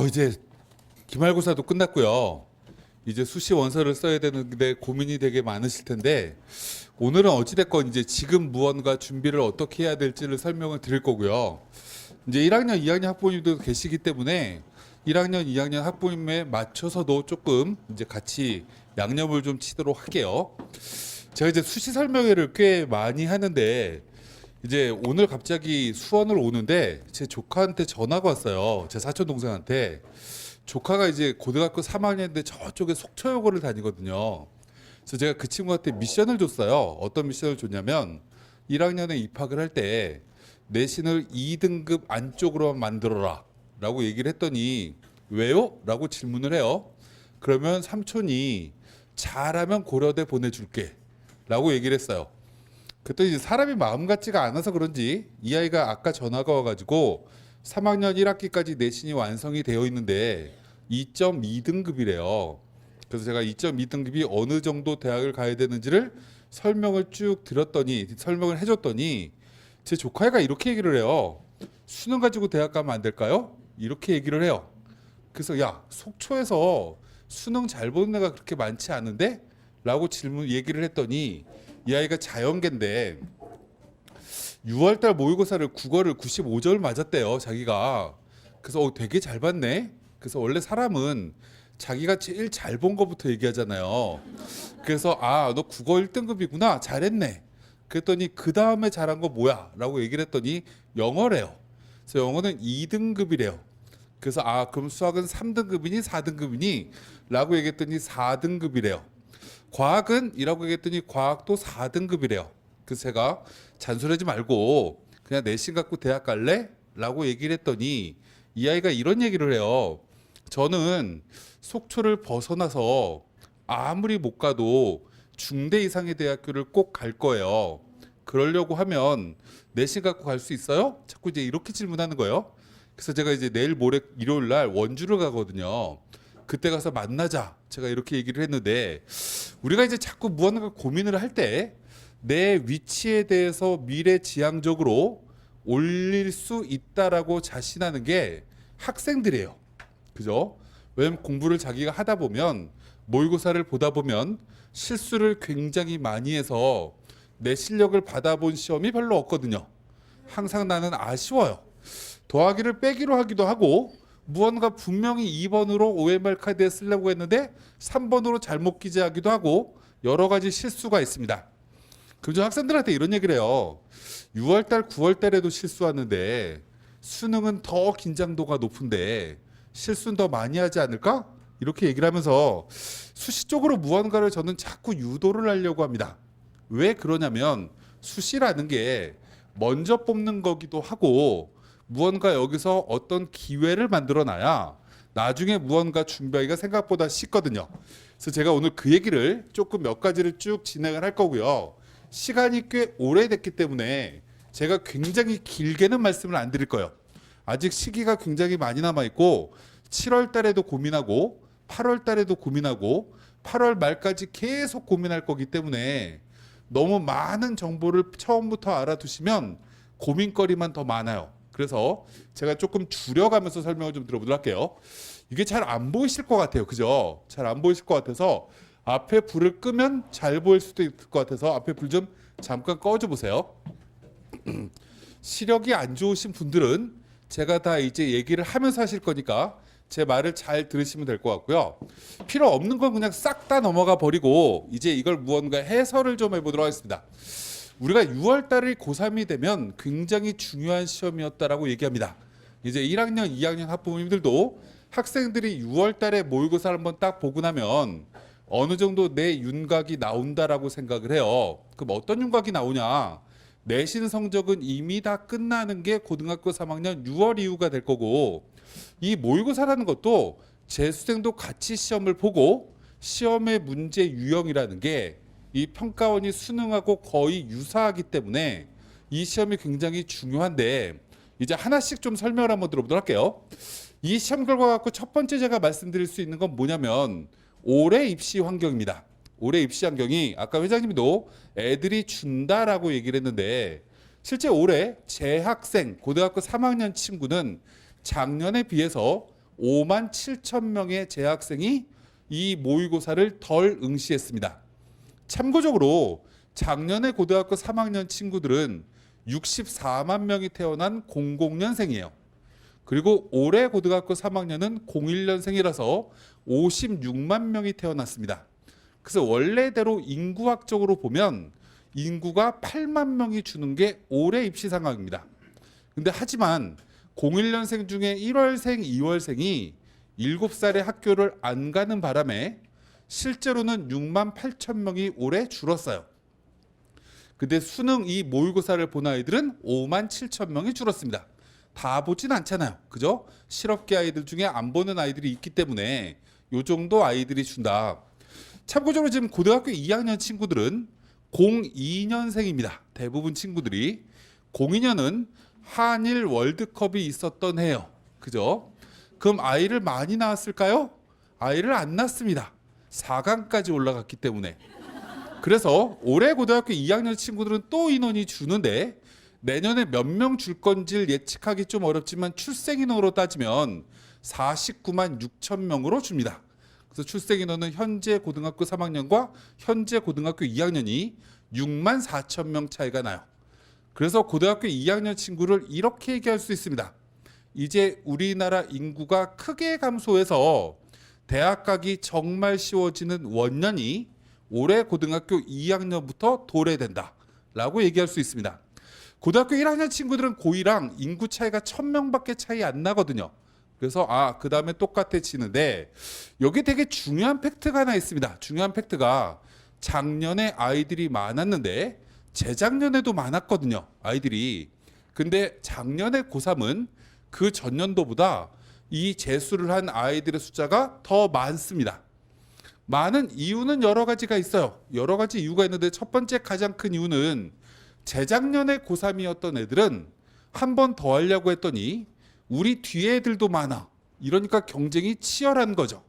이제 기말고사도 끝났고요. 이제 수시 원서를 써야 되는데 고민이 되게 많으실 텐데 오늘은 어찌됐건 이제 지금 무언가 준비를 어떻게 해야 될지를 설명을 드릴 거고요. 이제 1학년, 2학년 학부모님도 계시기 때문에 1학년, 2학년 학부모님에 맞춰서도 조금 이제 같이 양념을 좀 치도록 할게요. 제가 이제 수시 설명회를 꽤 많이 하는데 이제 오늘 갑자기 수원을 오는데 제 조카한테 전화가 왔어요. 제 사촌 동생한테. 조카가 이제 고등학교 3학년인데 저쪽에 속초여고를 다니거든요. 그래서 제가 그 친구한테 미션을 줬어요. 어떤 미션을 줬냐면 1학년에 입학을 할 때 내신을 2등급 안쪽으로만 만들어라 라고 얘기를 했더니 왜요? 라고 질문을 해요. 그러면 삼촌이 잘하면 고려대 보내줄게 라고 얘기를 했어요. 그랬더니 이제 사람이 마음 같지가 않아서 그런지 이 아이가 아까 전화가 와가지고 3학년 1학기까지 내신이 완성이 되어 있는데 2.2등급이래요. 그래서 제가 2.2등급이 어느 정도 대학을 가야 되는지를 설명을 쭉 설명을 해줬더니 제 조카애가 이렇게 얘기를 해요. 수능 가지고 대학 가면 안 될까요? 이렇게 얘기를 해요. 그래서 야, 속초에서 수능 잘 보는 애가 그렇게 많지 않은데? 라고 얘기를 했더니 이 아이가 자연계인데 6월달 모의고사를 국어를 95점 맞았대요, 자기가. 그래서 되게 잘 봤네. 그래서 원래 사람은 자기가 제일 잘 본 거부터 얘기하잖아요. 그래서 너 국어 1등급이구나, 잘했네. 그랬더니 그 다음에 잘한 거 뭐야? 라고 얘기를 했더니 영어래요. 그래서 영어는 2등급이래요. 그래서 그럼 수학은 3등급이니 4등급이니? 라고 얘기했더니 4등급이래요. 과학은? 이라고 얘기했더니 과학도 4등급이래요. 그래서 제가 잔소리하지 말고 그냥 내신 갖고 대학 갈래? 라고 얘기를 했더니 이 아이가 이런 얘기를 해요. 저는 속초를 벗어나서 아무리 못 가도 중대 이상의 대학교를 꼭 갈 거예요. 그러려고 하면 내신 갖고 갈 수 있어요? 자꾸 이제 이렇게 질문하는 거예요. 그래서 제가 이제 내일 모레 일요일 날 원주를 가거든요. 그때 가서 만나자. 제가 이렇게 얘기를 했는데 우리가 이제 자꾸 무언가 고민을 할 때 내 위치에 대해서 미래지향적으로 올릴 수 있다라고 자신하는 게 학생들이에요. 그죠? 왜냐면 공부를 자기가 하다 보면 모의고사를 보다 보면 실수를 굉장히 많이 해서 내 실력을 받아본 시험이 별로 없거든요. 항상 나는 아쉬워요. 더하기를 빼기로 하기도 하고 무언가 분명히 2번으로 OMR 카드에 쓰려고 했는데 3번으로 잘못 기재하기도 하고 여러 가지 실수가 있습니다. 그죠? 학생들한테 이런 얘기를 해요. 6월달, 9월달에도 실수하는데 수능은 더 긴장도가 높은데 실수는 더 많이 하지 않을까? 이렇게 얘기를 하면서 수시 쪽으로 무언가를 저는 자꾸 유도를 하려고 합니다. 왜 그러냐면 수시라는 게 먼저 뽑는 거기도 하고 무언가 여기서 어떤 기회를 만들어 놔야 나중에 무언가 준비하기가 생각보다 쉽거든요. 그래서 제가 오늘 그 얘기를 조금 몇 가지를 쭉 진행을 할 거고요. 시간이 꽤 오래됐기 때문에 제가 굉장히 길게는 말씀을 안 드릴 거예요. 아직 시기가 굉장히 많이 남아있고 7월 달에도 고민하고 8월 달에도 고민하고 8월 말까지 계속 고민할 거기 때문에 너무 많은 정보를 처음부터 알아두시면 고민거리만 더 많아요. 그래서 제가 조금 줄여가면서 설명을 좀 들어보도록 할게요. 이게 잘 안 보이실 것 같아요. 그죠? 잘 안 보이실 것 같아서 앞에 불을 끄면 잘 보일 수도 있을 것 같아서 앞에 불 좀 잠깐 꺼줘 보세요. 시력이 안 좋으신 분들은 제가 다 이제 얘기를 하면서 하실 거니까 제 말을 잘 들으시면 될 것 같고요. 필요 없는 건 그냥 싹 다 넘어가 버리고 이제 이걸 무언가 해설을 좀 해보도록 하겠습니다. 우리가 6월 달이 고3이 되면 굉장히 중요한 시험이었다라고 얘기합니다. 이제 1학년, 2학년 학부모님들도 학생들이 6월 달에 모의고사를 한번 딱 보고 나면 어느 정도 내 윤곽이 나온다라고 생각을 해요. 그럼 어떤 윤곽이 나오냐? 내신 성적은 이미 다 끝나는 게 고등학교 3학년 6월 이후가 될 거고 이 모의고사라는 것도 재수생도 같이 시험을 보고 시험의 문제 유형이라는 게 이 평가원이 수능하고 거의 유사하기 때문에 이 시험이 굉장히 중요한데 이제 하나씩 좀 설명을 한번 들어보도록 할게요. 이 시험 결과 갖고 첫 번째 제가 말씀드릴 수 있는 건 뭐냐면 올해 입시 환경입니다. 올해 입시 환경이 아까 회장님도 애들이 준다라고 얘기를 했는데 실제 올해 재학생 고등학교 3학년 친구는 작년에 비해서 5만 7천 명의 재학생이 이 모의고사를 덜 응시했습니다. 참고적으로 작년에 고등학교 3학년 친구들은 64만 명이 태어난 00년생이에요. 그리고 올해 고등학교 3학년은 01년생이라서 56만 명이 태어났습니다. 그래서 원래대로 인구학적으로 보면 인구가 8만 명이 주는 게 올해 입시 상황입니다. 근데 하지만 01년생 중에 1월생, 2월생이 7살에 학교를 안 가는 바람에 실제로는 6만 8천 명이 올해 줄었어요. 근데 수능 이 모의고사를 본 아이들은 5만 7천 명이 줄었습니다. 다 보진 않잖아요. 그죠? 실업계 아이들 중에 안 보는 아이들이 있기 때문에 요 정도 아이들이 준다. 참고적으로 지금 고등학교 2학년 친구들은 02년생입니다. 대부분 친구들이 02년은 한일 월드컵이 있었던 해요. 그죠? 그럼 아이를 많이 낳았을까요? 아이를 안 낳습니다. 4강까지 올라갔기 때문에. 그래서 올해 고등학교 2학년 친구들은 또 인원이 주는데 내년에 몇 명 줄 건지를 예측하기 좀 어렵지만 출생 인원으로 따지면 49만 6천 명으로 줍니다. 그래서 출생 인원은 현재 고등학교 3학년과 현재 고등학교 2학년이 6만 4천 명 차이가 나요. 그래서 고등학교 2학년 친구를 이렇게 얘기할 수 있습니다. 이제 우리나라 인구가 크게 감소해서 대학 가기 정말 쉬워지는 원년이 올해 고등학교 2학년부터 도래된다 라고 얘기할 수 있습니다. 고등학교 1학년 친구들은 고2랑 인구 차이가 1000명밖에 차이 안 나거든요. 그래서 그 다음에 똑같아지는데 여기 되게 중요한 팩트가 하나 있습니다. 중요한 팩트가 작년에 아이들이 많았는데 재작년에도 많았거든요. 아이들이. 근데 작년에 고3은 그 전년도보다 이 재수를 한 아이들의 숫자가 더 많습니다. 많은 이유는 여러 가지가 있어요. 여러 가지 이유가 있는데 첫 번째 가장 큰 이유는 재작년에 고3이었던 애들은 한 번 더 하려고 했더니 우리 뒤에 애들도 많아. 이러니까 경쟁이 치열한 거죠.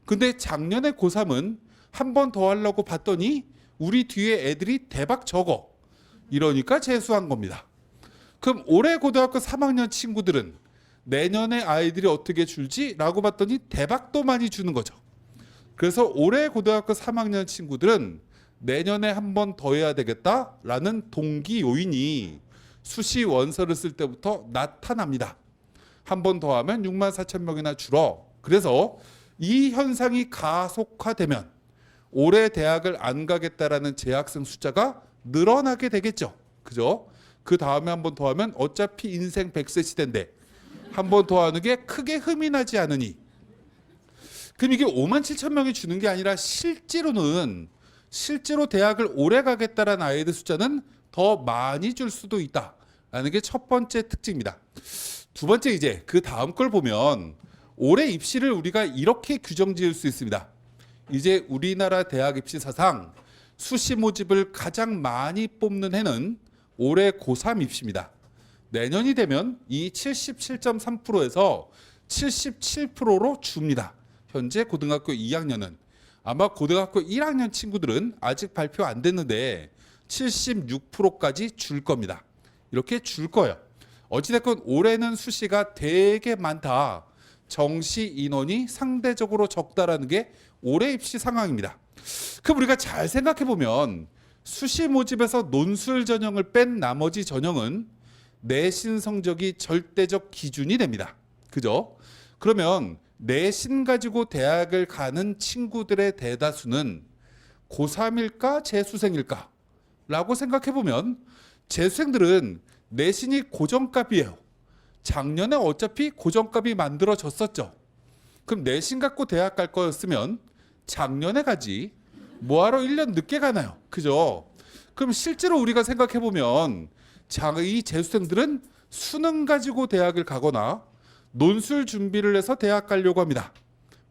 근데 작년에 고3은 한 번 더 하려고 봤더니 우리 뒤에 애들이 대박 적어. 이러니까 재수한 겁니다. 그럼 올해 고등학교 3학년 친구들은 내년에 아이들이 어떻게 줄지? 라고 봤더니 대박도 많이 주는 거죠. 그래서 올해 고등학교 3학년 친구들은 내년에 한 번 더 해야 되겠다라는 동기 요인이 수시 원서를 쓸 때부터 나타납니다. 한 번 더 하면 6만 4천 명이나 줄어. 그래서 이 현상이 가속화되면 올해 대학을 안 가겠다라는 재학생 숫자가 늘어나게 되겠죠. 그죠? 그 다음에 한 번 더 하면 어차피 인생 100세 시대인데 한 번 더 하는 게 크게 흠이 나지 않으니. 그럼 이게 5만 7천 명이 주는 게 아니라 실제로 대학을 오래 가겠다라는 아이들 숫자는 더 많이 줄 수도 있다라는 게 첫 번째 특징입니다. 두 번째 이제 그 다음 걸 보면 올해 입시를 우리가 이렇게 규정 지을 수 있습니다. 이제 우리나라 대학 입시 사상 수시 모집을 가장 많이 뽑는 해는 올해 고3 입시입니다. 내년이 되면 이 77.3%에서 77%로 줍니다. 현재 고등학교 2학년은. 아마 고등학교 1학년 친구들은 아직 발표 안 됐는데 76%까지 줄 겁니다. 이렇게 줄 거예요. 어찌됐건 올해는 수시가 되게 많다. 정시 인원이 상대적으로 적다라는 게 올해 입시 상황입니다. 그럼 우리가 잘 생각해 보면 수시 모집에서 논술 전형을 뺀 나머지 전형은 내신 성적이 절대적 기준이 됩니다. 그죠? 그러면 내신 가지고 대학을 가는 친구들의 대다수는 고3일까 재수생일까? 라고 생각해 보면 재수생들은 내신이 고정값이에요. 작년에 어차피 고정값이 만들어졌었죠. 그럼 내신 갖고 대학 갈 거였으면 작년에 가지 뭐하러 1년 늦게 가나요? 그죠? 그럼 실제로 우리가 생각해 보면 이 재수생들은 수능 가지고 대학을 가거나 논술 준비를 해서 대학 가려고 합니다.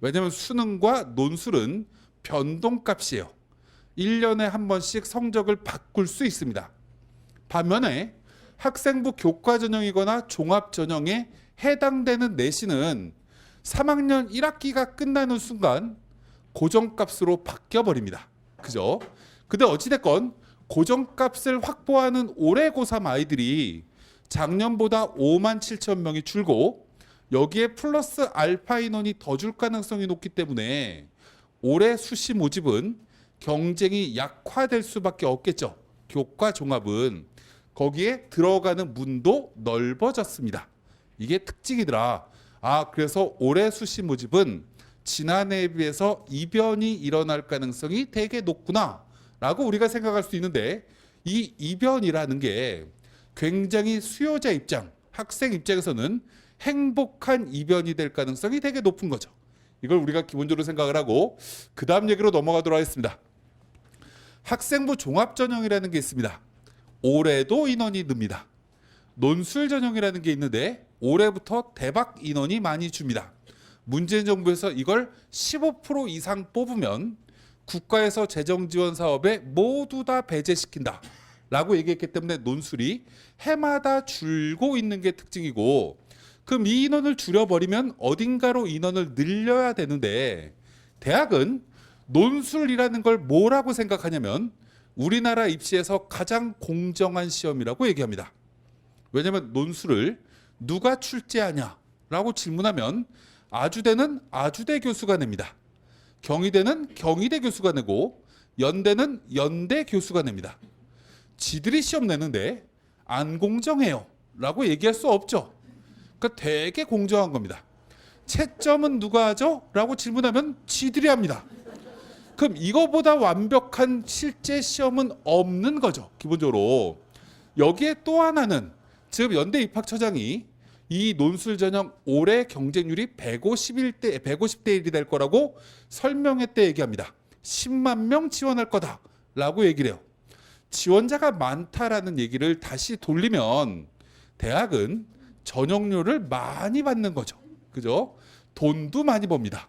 왜냐하면 수능과 논술은 변동값이에요. 1년에 한 번씩 성적을 바꿀 수 있습니다. 반면에 학생부 교과 전형이거나 종합 전형에 해당되는 내신은 3학년 1학기가 끝나는 순간 고정값으로 바뀌어 버립니다. 그죠? 근데 어찌됐건 고정값을 확보하는 올해 고3 아이들이 작년보다 5만 7천 명이 줄고 여기에 플러스 알파 인원이 더 줄 가능성이 높기 때문에 올해 수시 모집은 경쟁이 약화될 수밖에 없겠죠. 교과 종합은 거기에 들어가는 문도 넓어졌습니다. 이게 특징이더라. 그래서 올해 수시 모집은 지난해에 비해서 이변이 일어날 가능성이 되게 높구나 라고 우리가 생각할 수 있는데, 이 이변이라는 게 굉장히 수요자 입장, 학생 입장에서는 행복한 이변이 될 가능성이 되게 높은 거죠. 이걸 우리가 기본적으로 생각을 하고 그 다음 얘기로 넘어가도록 하겠습니다. 학생부 종합전형이라는 게 있습니다. 올해도 인원이 늡니다. 논술 전형이라는 게 있는데 올해부터 대박 인원이 많이 줍니다. 문재인 정부에서 이걸 15% 이상 뽑으면 국가에서 재정 지원 사업에 모두 다 배제시킨다 라고 얘기했기 때문에 논술이 해마다 줄고 있는 게 특징이고, 그럼 이 인원을 줄여버리면 어딘가로 인원을 늘려야 되는데, 대학은 논술이라는 걸 뭐라고 생각하냐면 우리나라 입시에서 가장 공정한 시험이라고 얘기합니다. 왜냐하면 논술을 누가 출제하냐라고 질문하면 아주대는 아주대 교수가 냅니다. 경희대는 경희대 교수가 내고 연대는 연대 교수가 냅니다. 지들이 시험 내는데 안 공정해요 라고 얘기할 수 없죠. 그러니까 되게 공정한 겁니다. 채점은 누가 하죠? 라고 질문하면 지들이 합니다. 그럼 이거보다 완벽한 실제 시험은 없는 거죠. 기본적으로. 여기에 또 하나는, 지금 연대 입학처장이 이 논술 전형 올해 경쟁률이 150대 100일 될 거라고 설명회 때 얘기합니다. 10만 명 지원할 거다라고 얘기를 해요. 지원자가 많다라는 얘기를 다시 돌리면 대학은 전형료를 많이 받는 거죠. 그죠? 돈도 많이 법니다.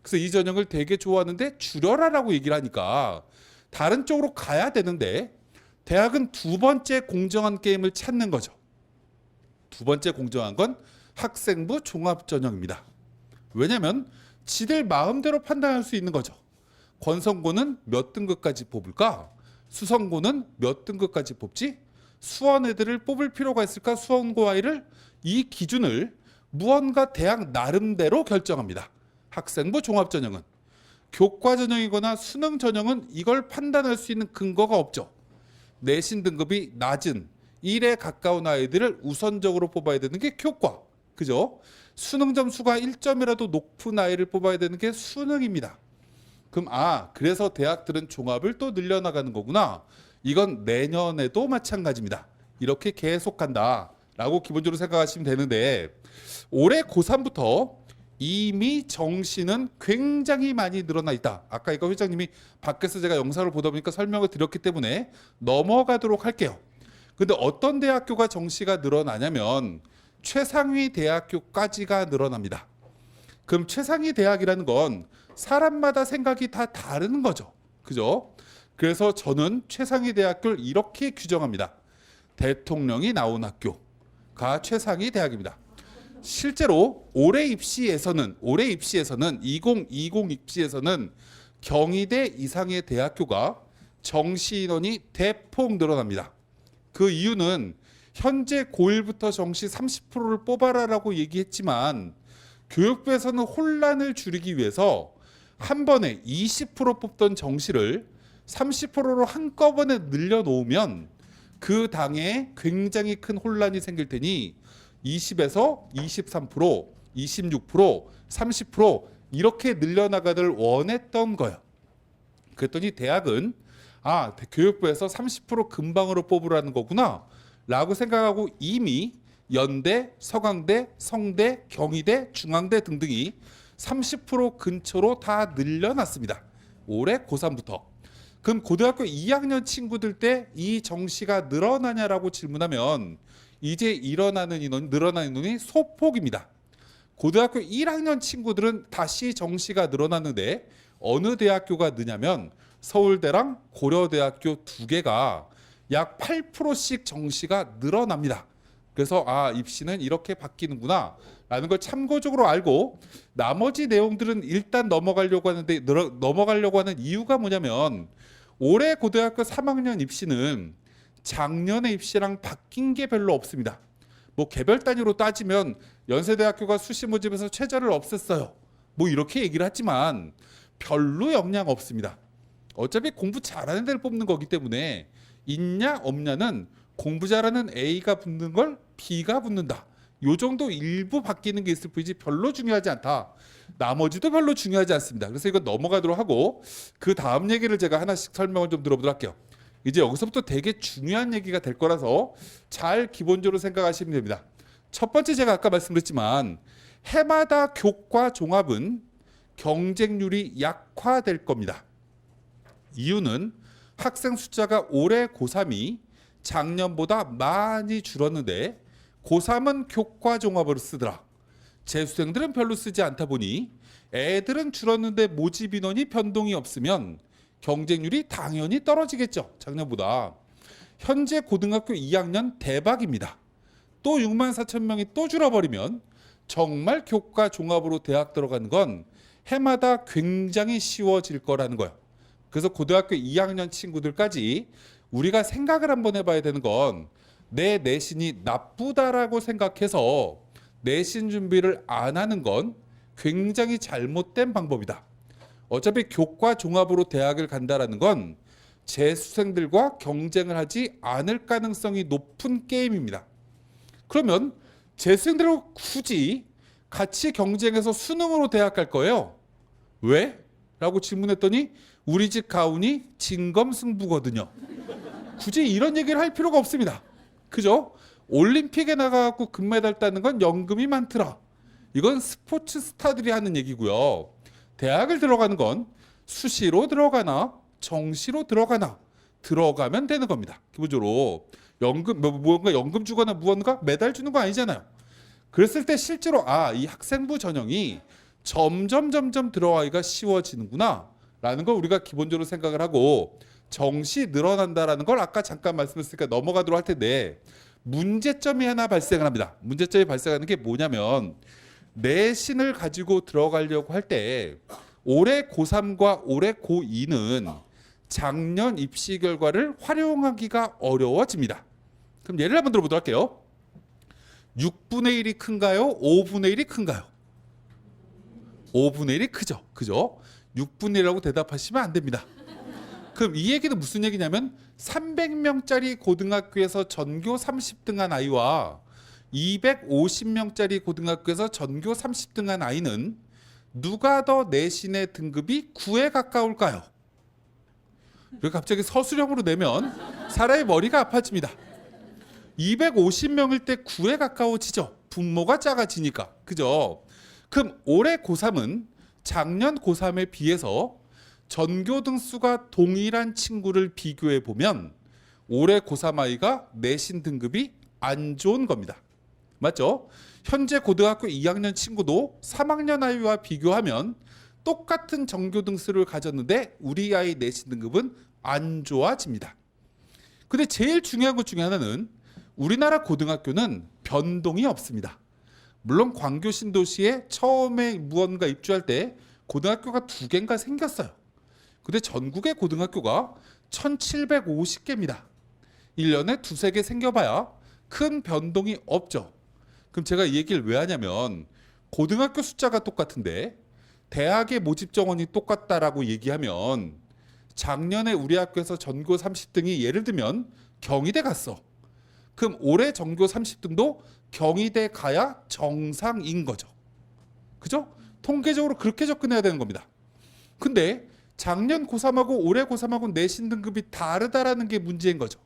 그래서 이 전형을 되게 좋아하는데 줄여라라고 얘기를 하니까 다른 쪽으로 가야 되는데, 대학은 두 번째 공정한 게임을 찾는 거죠. 두 번째 공정한 건 학생부 종합전형입니다. 왜냐하면 지들 마음대로 판단할 수 있는 거죠. 권성고는 몇 등급까지 뽑을까? 수성고는 몇 등급까지 뽑지? 수원 애들을 뽑을 필요가 있을까? 수원고 아이를? 이 기준을 무언가 대학 나름대로 결정합니다. 학생부 종합전형은. 교과전형이거나 수능전형은 이걸 판단할 수 있는 근거가 없죠. 내신 등급이 낮은 1에 가까운 아이들을 우선적으로 뽑아야 되는 게 교과. 그죠? 수능 점수가 1점이라도 높은 아이를 뽑아야 되는 게 수능입니다. 그럼 그래서 대학들은 종합을 또 늘려나가는 거구나. 이건 내년에도 마찬가지입니다. 이렇게 계속 간다라고 기본적으로 생각하시면 되는데, 올해 고3부터 이미 정시는 굉장히 많이 늘어나 있다. 아까 이거 회장님이 밖에서 제가 영상을 보다 보니까 설명을 드렸기 때문에 넘어가도록 할게요. 근데 어떤 대학교가 정시가 늘어나냐면 최상위 대학교까지가 늘어납니다. 그럼 최상위 대학이라는 건 사람마다 생각이 다 다른 거죠. 그죠? 그래서 저는 최상위 대학교를 이렇게 규정합니다. 대통령이 나온 학교가 최상위 대학입니다. 실제로 올해 입시에서는 2020 입시에서는 경희대 이상의 대학교가 정시 인원이 대폭 늘어납니다. 그 이유는 현재 고1부터 정시 30%를 뽑아라라고 얘기했지만 교육부에서는 혼란을 줄이기 위해서 한 번에 20% 뽑던 정시를 30%로 한꺼번에 늘려놓으면 그 당에 굉장히 큰 혼란이 생길 테니 20에서 23%, 26%, 30% 이렇게 늘려나가길 원했던 거예요. 그랬더니 대학은 교육부에서 30% 금방으로 뽑으라는 거구나 라고 생각하고 이미 연대, 서강대, 성대, 경희대, 중앙대 등등이 30% 근처로 다 늘려놨습니다. 올해 고3부터. 그럼 고등학교 2학년 친구들 때 이 정시가 늘어나냐라고 질문하면 이제 늘어나는 인원이 소폭입니다. 고등학교 1학년 친구들은 다시 정시가 늘어났는데 어느 대학교가 느냐면 서울대랑 고려대학교 두 개가 약 8%씩 정시가 늘어납니다. 그래서 입시는 이렇게 바뀌는구나 라는 걸 참고적으로 알고, 나머지 내용들은 일단 넘어가려고 하는 이유가 뭐냐면 올해 고등학교 3학년 입시는 작년의 입시랑 바뀐 게 별로 없습니다. 뭐 개별 단위로 따지면 연세대학교가 수시 모집에서 최저를 없앴어요. 뭐 이렇게 얘기를 하지만 별로 영향 없습니다. 어차피 공부 잘하는 데를 뽑는 거기 때문에 있냐 없냐는 공부 잘하는 A가 붙는 걸 B가 붙는다. 요 정도 일부 바뀌는 게 있을 뿐이지 별로 중요하지 않다. 나머지도 별로 중요하지 않습니다. 그래서 이거 넘어가도록 하고 그 다음 얘기를 제가 하나씩 설명을 좀 들어보도록 할게요. 이제 여기서부터 되게 중요한 얘기가 될 거라서 잘 기본적으로 생각하시면 됩니다. 첫 번째 제가 아까 말씀드렸지만 해마다 교과 종합은 경쟁률이 약화될 겁니다. 이유는 학생 숫자가 올해 고3이 작년보다 많이 줄었는데 고3은 교과 종합으로 쓰더라. 재수생들은 별로 쓰지 않다 보니 애들은 줄었는데 모집 인원이 변동이 없으면 경쟁률이 당연히 떨어지겠죠. 작년보다. 현재 고등학교 2학년 대박입니다. 또 6만 4천 명이 또 줄어버리면 정말 교과 종합으로 대학 들어가는 건 해마다 굉장히 쉬워질 거라는 거예요. 그래서 고등학교 2학년 친구들까지 우리가 생각을 한번 해봐야 되는 건 내 내신이 나쁘다라고 생각해서 내신 준비를 안 하는 건 굉장히 잘못된 방법이다. 어차피 교과 종합으로 대학을 간다라는 건 재수생들과 경쟁을 하지 않을 가능성이 높은 게임입니다. 그러면 재수생들하고 굳이 같이 경쟁해서 수능으로 대학 갈 거예요. 왜? 라고 질문했더니 우리 집 가훈이 진검승부거든요. 굳이 이런 얘기를 할 필요가 없습니다. 그죠? 올림픽에 나가갖고 금메달 따는 건 연금이 많더라. 이건 스포츠 스타들이 하는 얘기고요. 대학을 들어가는 건 수시로 들어가나 정시로 들어가나 들어가면 되는 겁니다. 기본적으로 연금 뭔가 연금 주거나 무언가 메달 주는 거 아니잖아요. 그랬을 때 실제로 이 학생부 전형이 점점 들어가기가 쉬워지는구나 라는 걸 우리가 기본적으로 생각을 하고 정시 늘어난다라는 걸 아까 잠깐 말씀드렸으니까 넘어가도록 할 텐데 문제점이 하나 발생을 합니다. 문제점이 발생하는 게 뭐냐면 내신을 가지고 들어가려고 할 때 올해 고3과 올해 고2는 작년 입시 결과를 활용하기가 어려워집니다. 그럼 예를 한번 들어보도록 할게요. 6분의 1이 큰가요? 5분의 1이 큰가요? 5분의 1이 크죠. 그죠? 6분의 1이라고 대답하시면 안 됩니다. 그럼 이 얘기는 무슨 얘기냐면 300명짜리 고등학교에서 전교 30등한 아이와 250명짜리 고등학교에서 전교 30등한 아이는 누가 더 내신의 등급이 9에 가까울까요? 그리고 갑자기 서술형으로 내면 사람의 머리가 아파집니다. 250명일 때 9에 가까워지죠. 분모가 작아지니까. 그죠? 그럼 올해 고3은 작년 고3에 비해서 전교 등수가 동일한 친구를 비교해 보면 올해 고3 아이가 내신 등급이 안 좋은 겁니다. 맞죠? 현재 고등학교 2학년 친구도 3학년 아이와 비교하면 똑같은 전교 등수를 가졌는데 우리 아이 내신 등급은 안 좋아집니다. 근데 제일 중요한 것 중에 하나는 우리나라 고등학교는 변동이 없습니다. 물론 광교 신도시에 처음에 무언가 입주할 때 고등학교가 2개인가 생겼어요. 근데 전국의 고등학교가 1750개입니다. 1년에 2-3개 생겨봐야 큰 변동이 없죠. 그럼 제가 이 얘기를 왜 하냐면 고등학교 숫자가 똑같은데 대학의 모집 정원이 똑같다라고 얘기하면 작년에 우리 학교에서 전교 30등이 예를 들면 경희대 갔어. 그럼 올해 전교 30등도 경희대 가야 정상인 거죠. 그죠? 통계적으로 그렇게 접근해야 되는 겁니다. 근데 작년 고3하고 올해 고3하고 내신 등급이 다르다라는 게 문제인 거죠.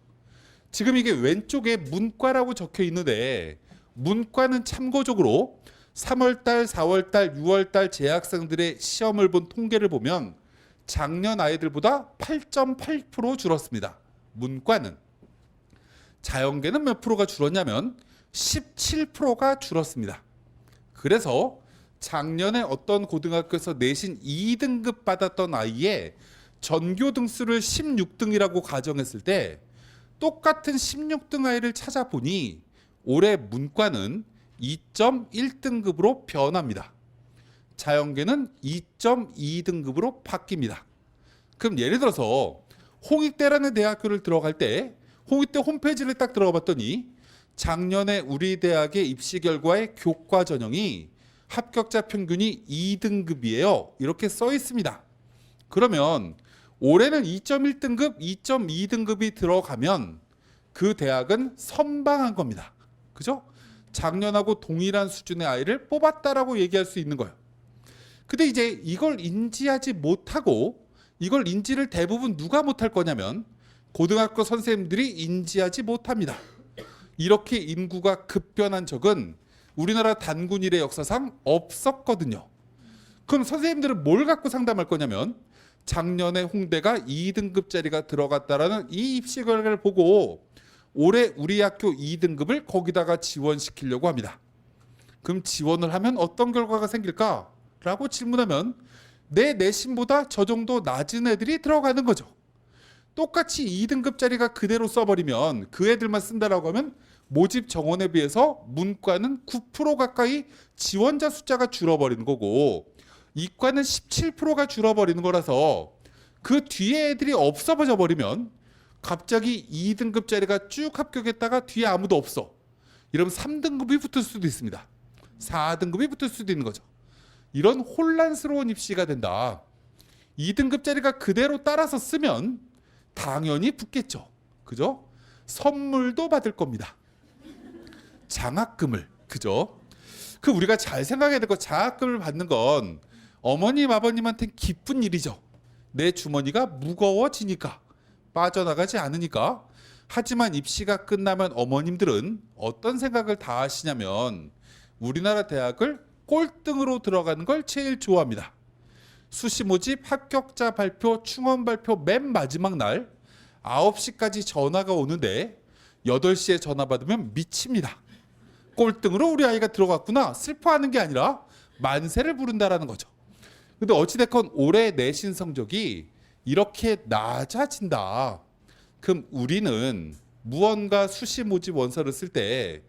지금 이게 왼쪽에 문과라고 적혀 있는데 문과는 참고적으로 3월달, 4월달, 6월달 재학생들의 시험을 본 통계를 보면 작년 아이들보다 8.8% 줄었습니다. 문과는. 자연계는 몇 프로가 줄었냐면 17%가 줄었습니다. 그래서 작년에 어떤 고등학교에서 내신 2등급 받았던 아이의 전교 등수를 16등이라고 가정했을 때 똑같은 16등 아이를 찾아보니 올해 문과는 2.1등급으로 변합니다. 자연계는 2.2등급으로 바뀝니다. 그럼 예를 들어서 홍익대라는 대학교를 들어갈 때 홍익대 홈페이지를 딱 들어가 봤더니 작년에 우리 대학의 입시 결과의 교과 전형이 합격자 평균이 2등급이에요. 이렇게 써 있습니다. 그러면 올해는 2.1등급, 2.2등급이 들어가면 그 대학은 선방한 겁니다. 그죠? 작년하고 동일한 수준의 아이를 뽑았다라고 얘기할 수 있는 거예요. 근데 이제 이걸 인지하지 못하고 이걸 인지를 대부분 누가 못할 거냐면 고등학교 선생님들이 인지하지 못합니다. 이렇게 인구가 급변한 적은 우리나라 단군 일의 역사상 없었거든요. 그럼 선생님들은 뭘 갖고 상담할 거냐면 작년에 홍대가 2등급짜리가 들어갔다라는 이 입시 결과를 보고 올해 우리 학교 2등급을 거기다가 지원시키려고 합니다. 그럼 지원을 하면 어떤 결과가 생길까? 라고 질문하면 내 내신보다 저 정도 낮은 애들이 들어가는 거죠. 똑같이 2등급짜리가 그대로 써버리면 그 애들만 쓴다라고 하면 모집 정원에 비해서 문과는 9% 가까이 지원자 숫자가 줄어버리는 거고 이과는 17%가 줄어버리는 거라서 그 뒤에 애들이 없어져 버리면 갑자기 2등급짜리가 쭉 합격했다가 뒤에 아무도 없어. 이러면 3등급이 붙을 수도 있습니다. 4등급이 붙을 수도 있는 거죠. 이런 혼란스러운 입시가 된다. 2등급짜리가 그대로 따라서 쓰면 당연히 붙겠죠. 그죠? 선물도 받을 겁니다. 장학금을. 그죠? 그 우리가 잘 생각해야 될 거 장학금을 받는 건 어머님 아버님한테 기쁜 일이죠. 내 주머니가 무거워지니까 빠져나가지 않으니까. 하지만 입시가 끝나면 어머님들은 어떤 생각을 다 하시냐면 우리나라 대학을 꼴등으로 들어가는 걸 제일 좋아합니다. 수시 모집 합격자 발표 충원 발표 맨 마지막 날 9시까지 전화가 오는데 8시에 전화 받으면 미칩니다. 꼴등으로 우리 아이가 들어갔구나. 슬퍼하는 게 아니라 만세를 부른다라는 거죠. 근데 어찌됐건 올해 내신 성적이 이렇게 낮아진다. 그럼 우리는 무언가 수시 모집 원서를 쓸 때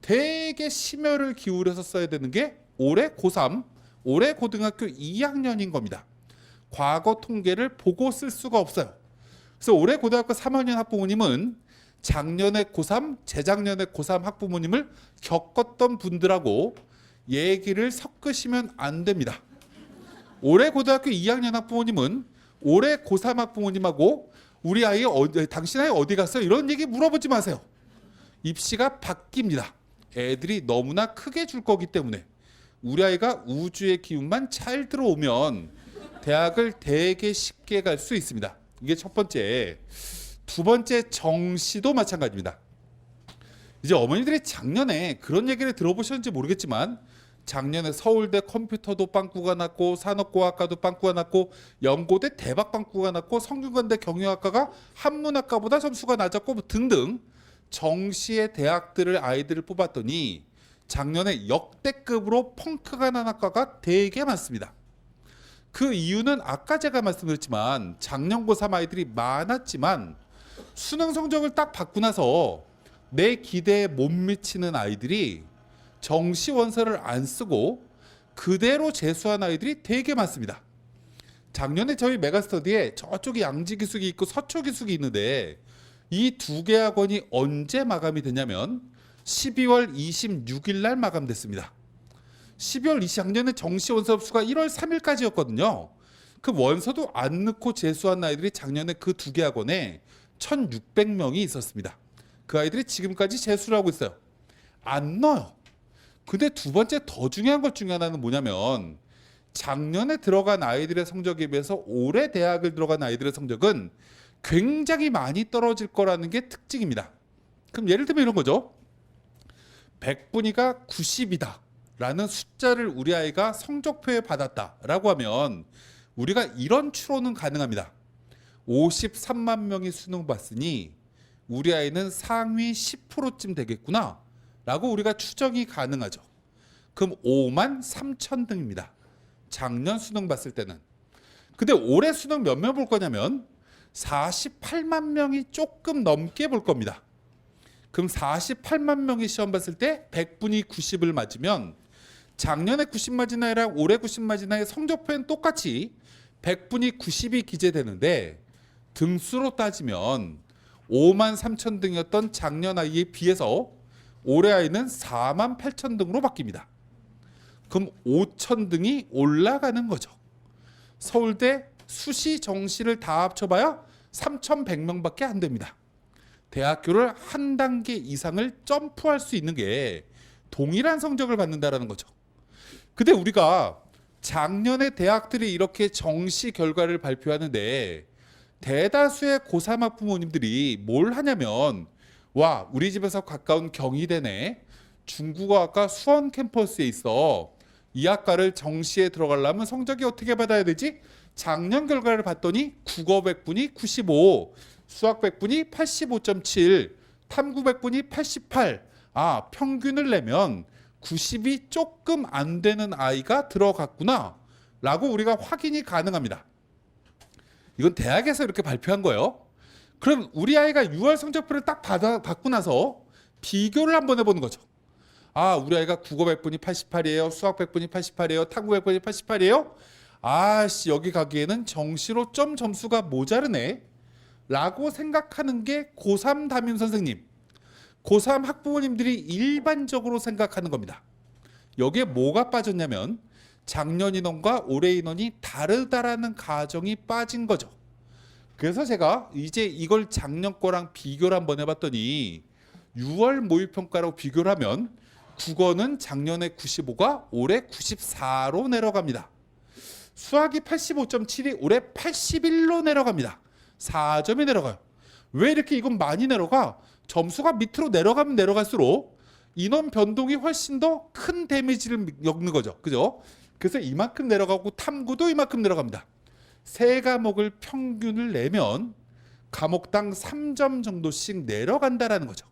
되게 심혈을 기울여서 써야 되는 게 올해 고3, 올해 고등학교 2학년인 겁니다. 과거 통계를 보고 쓸 수가 없어요. 그래서 올해 고등학교 3학년 학부모님은 작년에 고3, 재작년에 고3 학부모님을 겪었던 분들하고 얘기를 섞으시면 안 됩니다. 올해 고등학교 2학년 학부모님은 올해 고3 학부모님하고 우리 아이 당신 아이 어디 갔어요? 이런 얘기 물어보지 마세요. 입시가 바뀝니다. 애들이 너무나 크게 줄 거기 때문에 우리 아이가 우주의 기운만 잘 들어오면 대학을 되게 쉽게 갈 수 있습니다. 이게 첫 번째. 두 번째, 정시도 마찬가지입니다. 이제 어머니들이 작년에 그런 얘기를 들어보셨는지 모르겠지만 작년에 서울대 컴퓨터도 빵꾸가 났고 산업공학과도 빵꾸가 났고 연고대 대박 빵꾸가 났고 성균관대 경영학과가 한문학과보다 점수가 낮았고 뭐 등등 정시의 대학들을 아이들을 뽑았더니 작년에 역대급으로 펑크가 난 학과가 되게 많습니다. 그 이유는 아까 제가 말씀드렸지만 작년 고3 아이들이 많았지만 수능 성적을 딱 받고 나서 내 기대에 못 미치는 아이들이 정시 원서를 안 쓰고 그대로 재수한 아이들이 되게 많습니다. 작년에 저희 메가스터디에 저쪽에 양지기숙이 있고 서초기숙이 있는데 이 두 개 학원이 언제 마감이 됐냐면 12월 26일 날 마감됐습니다. 12월 20작년에 정시 원서 접수가 1월 3일까지였거든요. 그 원서도 안 넣고 재수한 아이들이 작년에 그 두 개 학원에 1,600명이 있었습니다. 그 아이들이 지금까지 재수를 하고 있어요. 안 넣어요. 근데 두 번째 더 중요한 것 중에 하나는 뭐냐면 작년에 들어간 아이들의 성적에 비해서 올해 대학을 들어간 아이들의 성적은 굉장히 많이 떨어질 거라는 게 특징입니다. 그럼 예를 들면 이런 거죠. 100분위가 90이다 라는 숫자를 우리 아이가 성적표에 받았다 라고 하면 우리가 이런 추론은 가능합니다. 53만 명이 수능 봤으니 우리 아이는 상위 10%쯤 되겠구나 라고 우리가 추정이 가능하죠. 그럼 5만 3천 등입니다. 작년 수능 봤을 때는. 근데 올해 수능 몇 명 볼 거냐면 48만 명이 조금 넘게 볼 겁니다. 그럼 48만 명이 시험 봤을 때 100분이 90을 맞으면 작년에 90 맞은 아이랑 올해 90 맞은 아이의 성적표는 똑같이 100분이 90이 기재되는데 등수로 따지면 5만 3천 등이었던 작년 아이에 비해서 올해 아이는 4만 8천 등으로 바뀝니다. 그럼 5천 등이 올라가는 거죠. 서울대 수시 정시를 다 합쳐봐야 3,100명밖에 안 됩니다. 대학교를 한 단계 이상을 점프할 수 있는 게 동일한 성적을 받는다라는 거죠. 근데 우리가 작년에 대학들이 이렇게 정시 결과를 발표하는데 대다수의 고3 학부모님들이 뭘 하냐면 와 우리 집에서 가까운 경희대네 중국어학과 수원 캠퍼스에 있어 이 학과를 정시에 들어가려면 성적이 어떻게 받아야 되지? 작년 결과를 봤더니 국어 100분이 95, 수학 100분이 85.7, 탐구 100분이 88. 아, 평균을 내면 90이 조금 안 되는 아이가 들어갔구나 라고 우리가 확인이 가능합니다. 이건 대학에서 이렇게 발표한 거예요. 그럼 우리 아이가 6월 성적표를 딱 받고 나서 비교를 한번 해보는 거죠. 아, 우리 아이가 국어 100분이 88이에요. 수학 100분이 88이에요. 탐구 100분이 88이에요. 아씨, 여기 가기에는 정시로 좀 점수가 모자르네 라고 생각하는 게 고3 담임 선생님, 고3 학부모님들이 일반적으로 생각하는 겁니다. 여기에 뭐가 빠졌냐면 작년 인원과 올해 인원이 다르다라는 가정이 빠진 거죠. 그래서 제가 이제 이걸 작년 거랑 비교를 한번 해봤더니 6월 모의평가로 비교를 하면 국어는 작년에 95가 올해 94로 내려갑니다. 수학이 85.7이 올해 81로 내려갑니다. 4점이 내려가요. 왜 이렇게 이건 많이 내려가? 점수가 밑으로 내려가면 내려갈수록 인원 변동이 훨씬 더 큰 데미지를 겪는 거죠. 그죠? 그래서 이만큼 내려가고 탐구도 이만큼 내려갑니다. 세 과목을 평균을 내면 과목당 3점 정도씩 내려간다라는 거죠.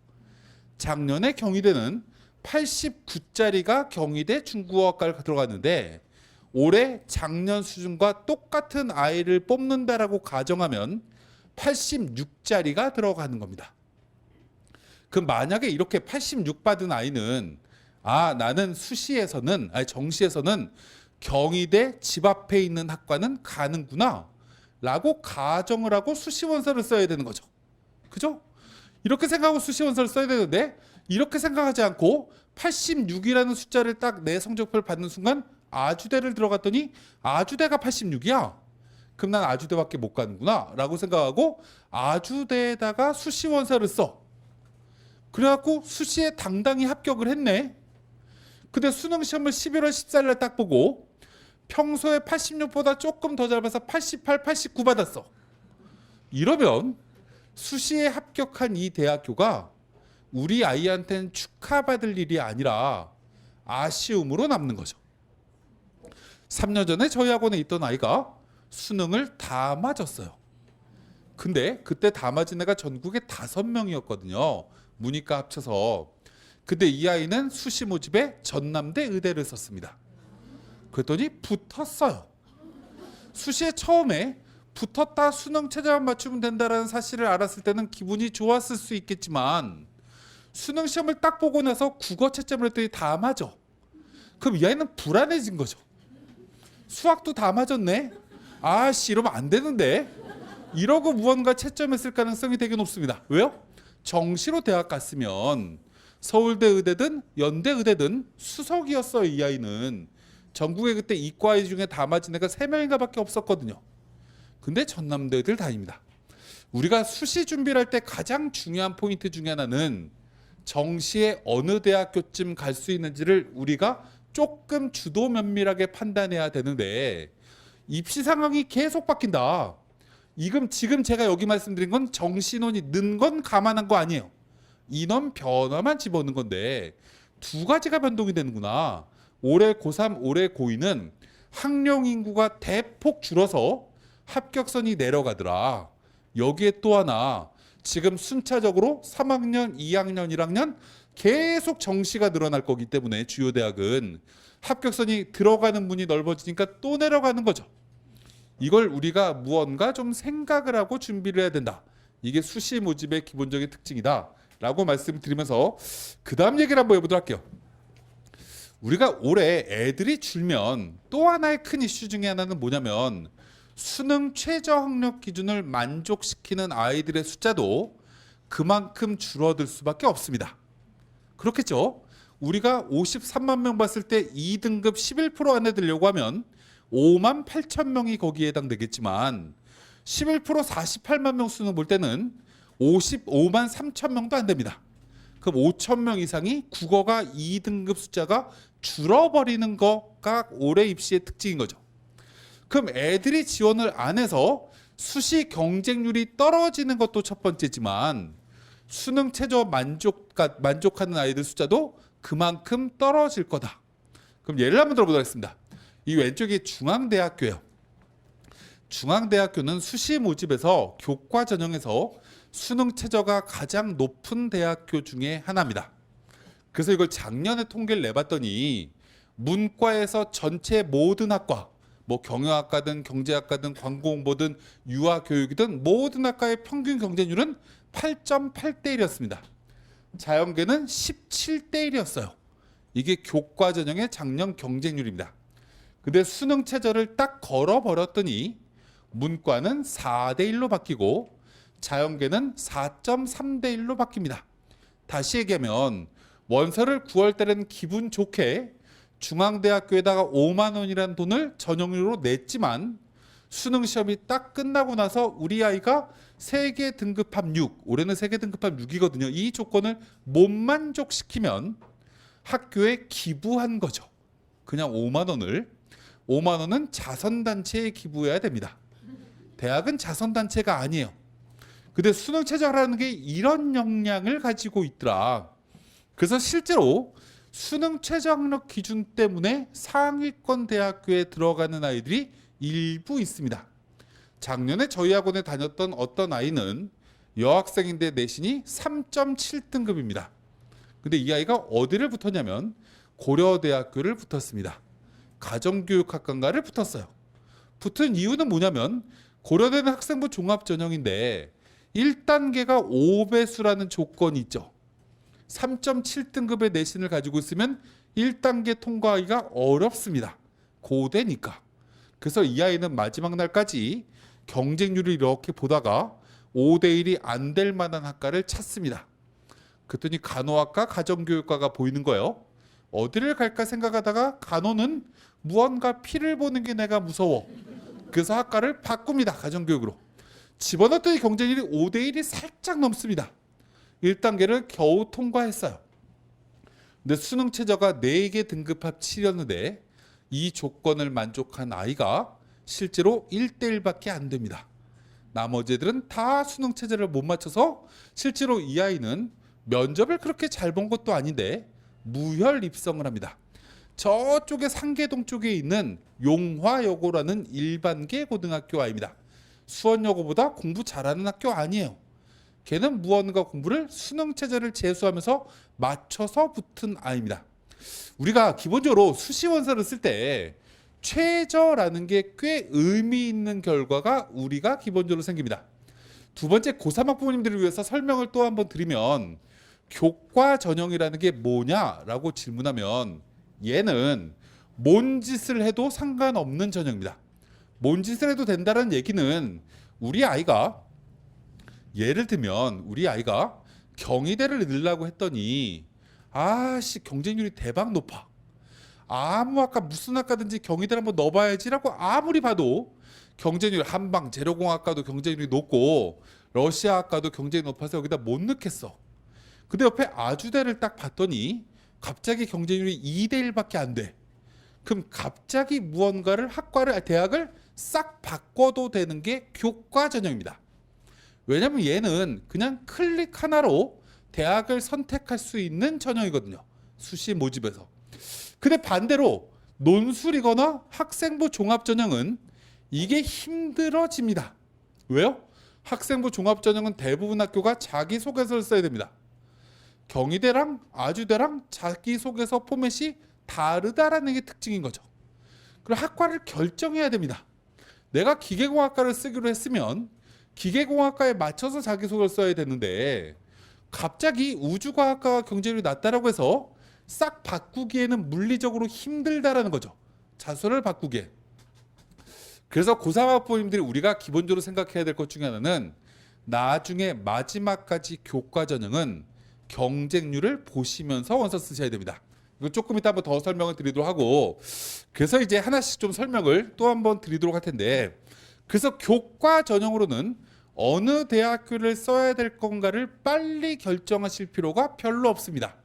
작년에 경희대는 89짜리가 경희대 중국어학과를 들어갔는데 올해 작년 수준과 똑같은 아이를 뽑는다라고 가정하면 86짜리가 들어가는 겁니다. 그럼 만약에 이렇게 86 받은 아이는 아 나는 수시에서는 아니 정시에서는 경희대 집 앞에 있는 학과는 가는구나 라고 가정을 하고 수시원서를 써야 되는 거죠. 그죠? 이렇게 생각하고 수시원서를 써야 되는데 이렇게 생각하지 않고 86이라는 숫자를 딱 내 성적표를 받는 순간 아주대를 들어갔더니 아주대가 86이야. 그럼 난 아주대밖에 못 가는구나 라고 생각하고 아주대에다가 수시원서를 써. 그래갖고 수시에 당당히 합격을 했네. 근데 수능시험을 11월 14일에 딱 보고 평소에 86보다 조금 더 잘 봐서 88, 89 받았어. 이러면 수시에 합격한 이 대학교가 우리 아이한테는 축하받을 일이 아니라 아쉬움으로 남는 거죠. 3년 전에 저희 학원에 있던 아이가 수능을 다 맞았어요. 근데 그때 다 맞은 애가 전국에 5명이었거든요. 문이과 합쳐서. 근데 이 아이는 수시 모집에 전남대 의대를 썼습니다. 그랬더니 붙었어요. 수시에 처음에 붙었다 수능 최저만 맞추면 된다는 사실을 알았을 때는 기분이 좋았을 수 있겠지만 수능 시험을 딱 보고 나서 국어 채점을 했더니 다 맞아. 그럼 이 아이는 불안해진 거죠. 수학도 다 맞았네. 아씨 이러면 안 되는데. 이러고 무언가 채점했을 가능성이 되게 높습니다. 왜요? 정시로 대학 갔으면 서울대 의대든 연대 의대든 수석이었어요. 이 아이는 전국에 그때 이과 중에 다 맞은 애가 3명인가 밖에 없었거든요. 근데 전남대 의대를 다닙니다. 우리가 수시 준비를 할 때 가장 중요한 포인트 중에 하나는 정시에 어느 대학교쯤 갈 수 있는지를 우리가 조금 주도 면밀하게 판단해야 되는데 입시 상황이 계속 바뀐다. 지금 제가 여기 말씀드린 건 정시 인원이 는 건 감안한 거 아니에요. 인원 변화만 집어넣는 건데 두 가지가 변동이 되는구나. 올해 고3, 올해 고2는 학령 인구가 대폭 줄어서 합격선이 내려가더라. 여기에 또 하나 지금 순차적으로 3학년, 2학년, 1학년 계속 정시가 늘어날 거기 때문에 주요 대학은 합격선이 들어가는 문이 넓어지니까 또 내려가는 거죠. 이걸 우리가 무언가 좀 생각을 하고 준비를 해야 된다. 이게 수시 모집의 기본적인 특징이다 라고 말씀드리면서 그 다음 얘기를 한번 해보도록 할게요. 우리가 올해 애들이 줄면 또 하나의 큰 이슈 중에 하나는 뭐냐면 수능 최저 학력 기준을 만족시키는 아이들의 숫자도 그만큼 줄어들 수밖에 없습니다. 그렇겠죠. 우리가 53만 명 봤을 때 2등급 11% 안에 들려고 하면 5만 8천 명이 거기에 해당되겠지만 11% 48만 명 수능 볼 때는 55만 3천 명도 안 됩니다. 그럼 5천 명 이상이 국어가 2등급 숫자가 줄어버리는 거가 올해 입시의 특징인 거죠. 그럼 애들이 지원을 안 해서 수시 경쟁률이 떨어지는 것도 첫 번째지만 수능 최저 만족하는 아이들 숫자도 그만큼 떨어질 거다. 그럼 예를 한번 들어보도록 하겠습니다. 이 왼쪽이 중앙대학교예요. 중앙대학교는 수시 모집에서 교과 전형에서 수능 최저가 가장 높은 대학교 중에 하나입니다. 그래서 이걸 작년에 통계를 내봤더니 문과에서 전체 모든 학과, 뭐 경영학과든 경제학과든 광고홍보든 유아교육이든 모든 학과의 평균 경쟁률은 8.8대 1이었습니다. 자연계는 17대 1이었어요. 이게 교과 전형의 작년 경쟁률입니다. 근데 수능 최저를 딱 걸어버렸더니 문과는 4대 1로 바뀌고 자연계는 4.3대 1로 바뀝니다. 다시 얘기하면 원서를 9월 달에는 기분 좋게 중앙대학교에다가 5만 원이라는 돈을 전형료로 냈지만 수능 시험이 딱 끝나고 나서 우리 아이가 세계 등급합 6, 올해는 세계 등급합 6이거든요. 이 조건을 못 만족시키면 학교에 기부한 거죠. 그냥 5만 원을. 5만 원은 자선단체에 기부해야 됩니다. 대학은 자선단체가 아니에요. 근데 수능 최저라는 게 이런 역량을 가지고 있더라. 그래서 실제로 수능 최저 학력 기준 때문에 상위권 대학교에 들어가는 아이들이 일부 있습니다. 작년에 저희 학원에 다녔던 어떤 아이는 여학생인데 내신이 3.7등급입니다. 근데 이 아이가 어디를 붙었냐면 고려대학교를 붙었습니다. 가정교육학과인가를 붙었어요. 붙은 이유는 뭐냐면 고려대는 학생부 종합전형인데 1단계가 5배수라는 조건이 있죠. 3.7등급의 내신을 가지고 있으면 1단계 통과하기가 어렵습니다. 고대니까. 그래서 이 아이는 마지막 날까지 경쟁률을 이렇게 보다가 5대 1이 안 될 만한 학과를 찾습니다. 그랬더니 간호학과, 가정교육과가 보이는 거예요. 어디를 갈까 생각하다가 간호는 무언가 피를 보는 게 내가 무서워. 그래서 학과를 바꿉니다. 가정교육으로. 집어넣었더니 경쟁률이 5대 1이 살짝 넘습니다. 1단계를 겨우 통과했어요. 근데 수능 최저가 4개 등급합 7이었는데 이 조건을 만족한 아이가 실제로 1대1밖에 안 됩니다. 나머지 애들은 다 수능 최저를 못 맞춰서 실제로 이 아이는 면접을 그렇게 잘 본 것도 아닌데 무혈 입성을 합니다. 저쪽에 상계동 쪽에 있는 용화여고라는 일반계 고등학교 아이입니다. 수원여고보다 공부 잘하는 학교 아니에요. 걔는 무언가 공부를 수능 최저를 재수하면서 맞춰서 붙은 아이입니다. 우리가 기본적으로 수시 원서를 쓸 때 최저라는 게 꽤 의미 있는 결과가 우리가 기본적으로 생깁니다. 두 번째 고3 학부모님들을 위해서 설명을 또 한번 드리면 교과 전형이라는 게 뭐냐라고 질문하면 얘는 뭔 짓을 해도 상관없는 전형입니다. 뭔 짓을 해도 된다는 얘기는 우리 아이가 예를 들면 우리 아이가 경희대를 넣으려고 했더니 아씨 경쟁률이 대박 높아. 아무 학과 무슨 학과든지 경희대를 한번 넣어봐야지라고 아무리 봐도 경쟁률 한방 재료공학과도 경쟁률이 높고 러시아학과도 경쟁이 높아서 여기다 못 넣겠어. 근데 옆에 아주대를 딱 봤더니 갑자기 경쟁률이 2대 1밖에 안 돼. 그럼 갑자기 무언가를 대학을 싹 바꿔도 되는 게 교과 전형입니다. 왜냐면 얘는 그냥 클릭 하나로 대학을 선택할 수 있는 전형이거든요. 수시 모집에서. 근데 반대로 논술이거나 학생부 종합 전형은 이게 힘들어집니다. 왜요? 학생부 종합 전형은 대부분 학교가 자기소개서를 써야 됩니다. 경희대랑 아주대랑 자기소개서 포맷이 다르다라는 게 특징인 거죠. 그리고 학과를 결정해야 됩니다. 내가 기계공학과를 쓰기로 했으면 기계공학과에 맞춰서 자기소개를 써야 되는데 갑자기 우주과학과가 경쟁률이 낮다라고 해서 싹 바꾸기에는 물리적으로 힘들다라는 거죠. 자소를 바꾸기에. 그래서 고3 학부모님들이 우리가 기본적으로 생각해야 될 것 중에 하나는 나중에 마지막까지 교과 전형은 경쟁률을 보시면서 원서 쓰셔야 됩니다. 이거 조금 이따 한번 더 설명을 드리도록 하고, 그래서 이제 하나씩 좀 설명을 또 한번 드리도록 할 텐데, 그래서 교과 전형으로는 어느 대학교를 써야 될 건가를 빨리 결정하실 필요가 별로 없습니다.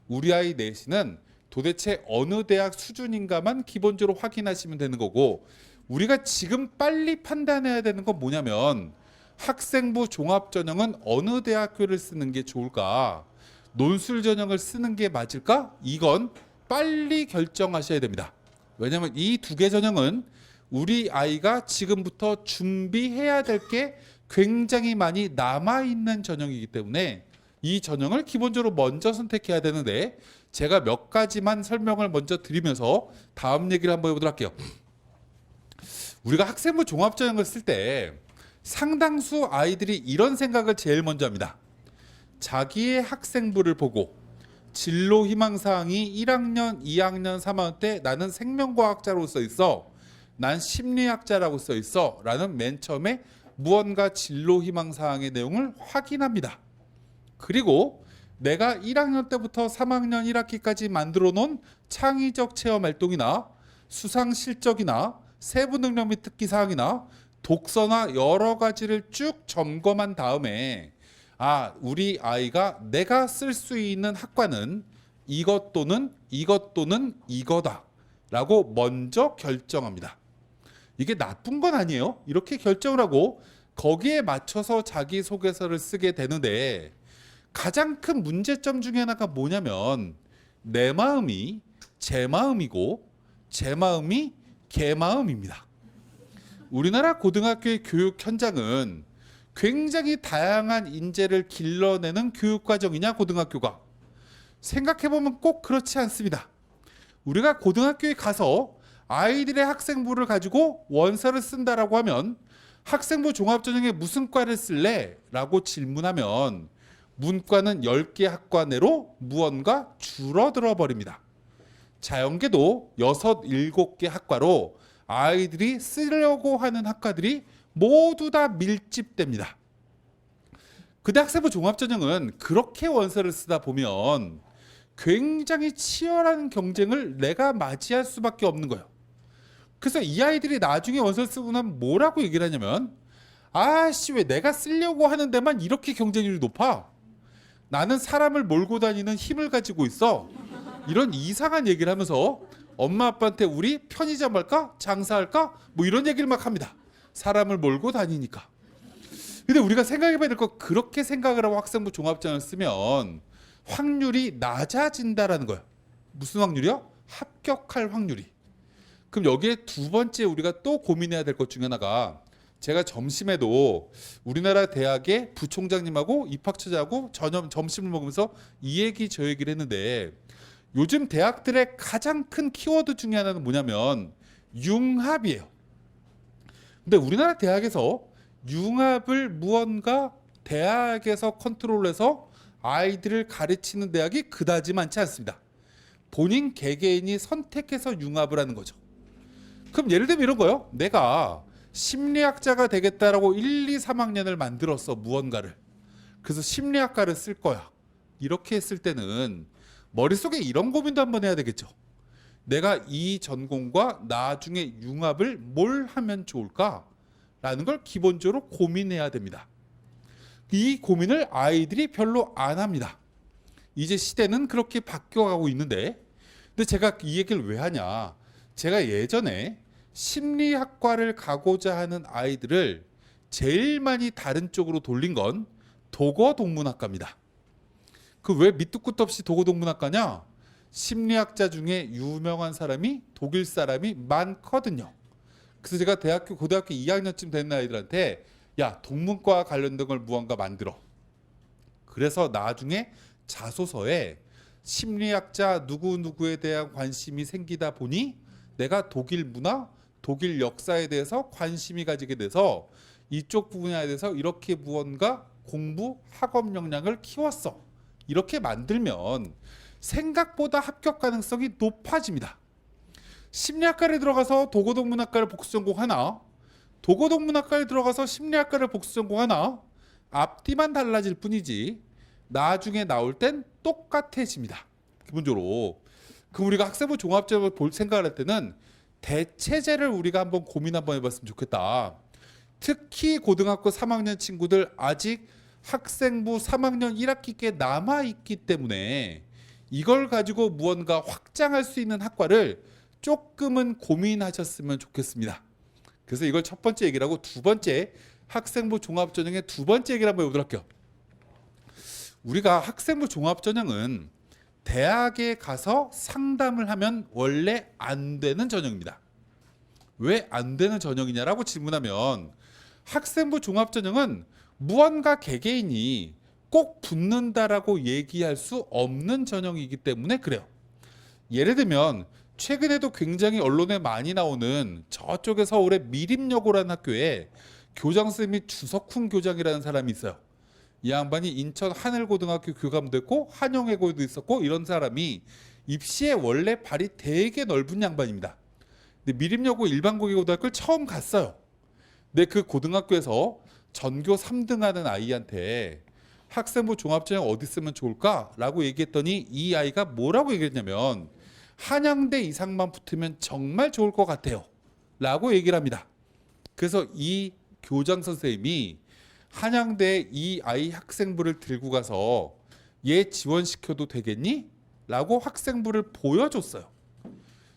우리 아이 내신은 도대체 어느 대학 수준인가만 기본적으로 확인하시면 되는 거고, 우리가 지금 빨리 판단해야 되는 건 뭐냐면 학생부 종합전형은 어느 대학교를 쓰는 게 좋을까, 논술 전형을 쓰는 게 맞을까, 이건 빨리 결정하셔야 됩니다. 왜냐하면 이 두 개 전형은 우리 아이가 지금부터 준비해야 될 게 굉장히 많이 남아있는 전형이기 때문에 이 전형을 기본적으로 먼저 선택해야 되는데, 제가 몇 가지만 설명을 먼저 드리면서 다음 얘기를 한번 해보도록 할게요. 우리가 학생부 종합전형을 쓸 때 상당수 아이들이 이런 생각을 제일 먼저 합니다. 자기의 학생부를 보고 진로 희망사항이 1학년, 2학년, 3학년 때 나는 생명과학자로 써 있어, 난 심리학자라고 써 있어 라는 맨 처음에 무언가 진로 희망사항의 내용을 확인합니다. 그리고 내가 1학년 때부터 3학년 1학기까지 만들어 놓은 창의적 체험 활동이나 수상 실적이나 세부 능력 및 특기 사항이나 독서나 여러 가지를 쭉 점검한 다음에, 우리 아이가 내가 쓸 수 있는 학과는 이것 또는 이거다 라고 먼저 결정합니다. 이게 나쁜 건 아니에요. 이렇게 결정을 하고 거기에 맞춰서 자기소개서를 쓰게 되는데, 가장 큰 문제점 중에 하나가 뭐냐면 내 마음이 제 마음이고 제 마음이 개 마음입니다. 우리나라 고등학교의 교육 현장은 굉장히 다양한 인재를 길러내는 교육과정이냐 고등학교가, 생각해보면 꼭 그렇지 않습니다. 우리가 고등학교에 가서 아이들의 학생부를 가지고 원서를 쓴다라고 하면 학생부 종합전형에 무슨 과를 쓸래? 라고 질문하면 문과는 10개 학과 내로 무언가 줄어들어 버립니다. 자연계도 6, 7개 학과로 아이들이 쓰려고 하는 학과들이 모두 다 밀집됩니다. 근데 학생부 종합전형은 그렇게 원서를 쓰다 보면 굉장히 치열한 경쟁을 내가 맞이할 수밖에 없는 거예요. 그래서 이 아이들이 나중에 원서를 쓰고 나면 뭐라고 얘기를 하냐면, 왜 내가 쓰려고 하는 데만 이렇게 경쟁률이 높아? 나는 사람을 몰고 다니는 힘을 가지고 있어. 이런 이상한 얘기를 하면서 엄마 아빠한테 우리 편의점 할까? 장사할까? 뭐 이런 얘기를 막 합니다. 사람을 몰고 다니니까. 근데 우리가 생각해봐야 될 거, 그렇게 생각을 하고 학생부 종합전형을 쓰면 확률이 낮아진다라는 거예요. 무슨 확률이요? 합격할 확률이. 그럼 여기에 두 번째 우리가 또 고민해야 될 것 중에 하나가, 제가 점심에도 우리나라 대학의 부총장님하고 입학처자하고 점심을 먹으면서 이 얘기 저 얘기를 했는데, 요즘 대학들의 가장 큰 키워드 중에 하나는 뭐냐면 융합이에요. 근데 우리나라 대학에서 융합을 무언가 대학에서 컨트롤해서 아이들을 가르치는 대학이 그다지 많지 않습니다. 본인 개개인이 선택해서 융합을 하는 거죠. 그럼 예를 들면 이런 거요. 내가 심리학자가 되겠다라고 1, 2, 3학년을 만들었어, 무언가를. 그래서 심리학과를 쓸 거야. 이렇게 했을 때는 머릿속에 이런 고민도 한번 해야 되겠죠. 내가 이 전공과 나중에 융합을 뭘 하면 좋을까? 라는 걸 기본적으로 고민해야 됩니다. 이 고민을 아이들이 별로 안 합니다. 이제 시대는 그렇게 바뀌어가고 있는데, 근데 제가 이 얘기를 왜 하냐? 제가 예전에 심리학과를 가고자 하는 아이들을 제일 많이 다른 쪽으로 돌린 건 도거동문학과입니다. 그 왜 밑도 끝도 없이 도거동문학과냐? 심리학자 중에 유명한 사람이 독일 사람이 많거든요. 그래서 제가 고등학교 2학년쯤 된 아이들한테, 야, 동문과 관련된 걸 무언가 만들어. 그래서 나중에 자소서에 심리학자 누구누구에 대한 관심이 생기다 보니 내가 독일 문화, 독일 역사에 대해서 관심이 가지게 돼서 이쪽 분야에 대해서 이렇게 무언가 공부 학업 역량을 키웠어. 이렇게 만들면 생각보다 합격 가능성이 높아집니다. 심리학과를 들어가서 도고동문학과를 복수 전공하나, 도고동문학과를 들어가서 심리학과를 복수 전공하나, 앞뒤만 달라질 뿐이지 나중에 나올 땐 똑같아집니다. 기본적으로. 그럼 우리가 학생부 종합전형을 볼 생각을 할 때는 대체제를 우리가 한번 고민 한번 해봤으면 좋겠다. 특히 고등학교 3학년 친구들 아직 학생부 3학년 1학기께 남아있기 때문에 이걸 가지고 무언가 확장할 수 있는 학과를 조금은 고민하셨으면 좋겠습니다. 그래서 이걸 첫 번째 얘기를 하고 두 번째 학생부 종합전형의 두 번째 얘기를 한번 해보도록 할게요. 우리가 학생부 종합전형은 대학에 가서 상담을 하면 원래 안 되는 전형입니다. 왜 안 되는 전형이냐라고 질문하면 학생부 종합전형은 무언가 개개인이 꼭 붙는다라고 얘기할 수 없는 전형이기 때문에 그래요. 예를 들면 최근에도 굉장히 언론에 많이 나오는 저쪽에 서울의 미림여고라는 학교에 교장 선생님이 주석훈 교장이라는 사람이 있어요. 이 양반이 인천 하늘고등학교 교감도 했고 한영외고도 있었고 이런 사람이 입시에 원래 발이 되게 넓은 양반입니다. 근데 미림여고 일반고등학교를 처음 갔어요. 근데 그 고등학교에서 전교 3등 하는 아이한테 학생부 종합전형 어디 쓰면 좋을까라고 얘기했더니 이 아이가 뭐라고 얘기했냐면 한양대 이상만 붙으면 정말 좋을 것 같아요 라고 얘기를 합니다. 그래서 이 교장 선생님이 한양대에 이 아이 학생부를 들고 가서 얘 지원시켜도 되겠니? 라고 학생부를 보여줬어요.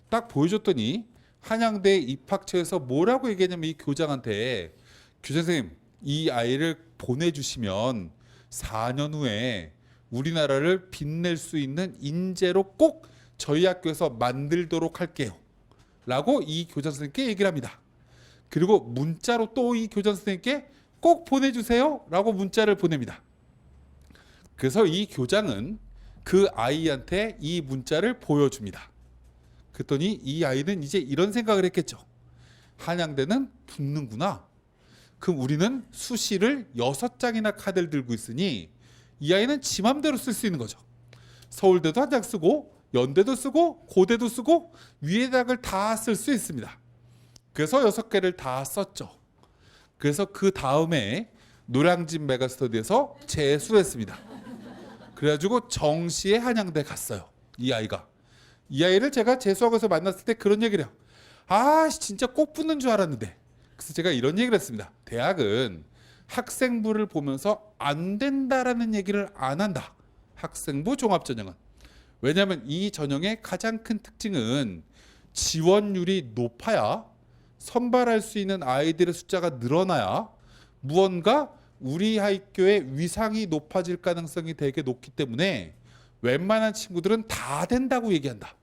딱 보여줬더니 한양대 입학처에서 뭐라고 얘기했냐면 이 교장한테 교장 선생님 이 아이를 보내주시면 4년 후에 우리나라를 빛낼 수 있는 인재로 꼭 저희 학교에서 만들도록 할게요 라고 이 교장 선생님께 얘기를 합니다. 그리고 문자로 또 이 교장 선생님께 꼭 보내주세요 라고 문자를 보냅니다. 그래서 이 교장은 그 아이한테 이 문자를 보여줍니다. 그랬더니 이 아이는 이제 이런 생각을 했겠죠. 한양대는 붙는구나. 그럼 우리는 수시를 6장이나 카드를 들고 있으니 이 아이는 지 맘대로 쓸 수 있는 거죠. 서울대도 한 장 쓰고 연대도 쓰고 고대도 쓰고 위에 대학을 다 쓸 수 있습니다. 그래서 6개를 다 썼죠. 그래서 그 다음에 노량진 메가스터디에서 재수했습니다. 그래가지고 정시에 한양대 갔어요. 이 아이가. 이 아이를 제가 재수학원에서 만났을 때 그런 얘기를 해요. 아 진짜 꼭 붙는 줄 알았는데. 그래서 제가 이런 얘기를 했습니다. 대학은 학생부를 보면서 안 된다라는 얘기를 안 한다. 학생부 종합전형은. 왜냐하면 이 전형의 가장 큰 특징은 지원율이 높아야 선발할 수 있는 아이들의 숫자가 늘어나야 무언가 우리 학교의 위상이 높아질 가능성이 되게 높기 때문에 웬만한 친구들은 다 된다고 얘기한다.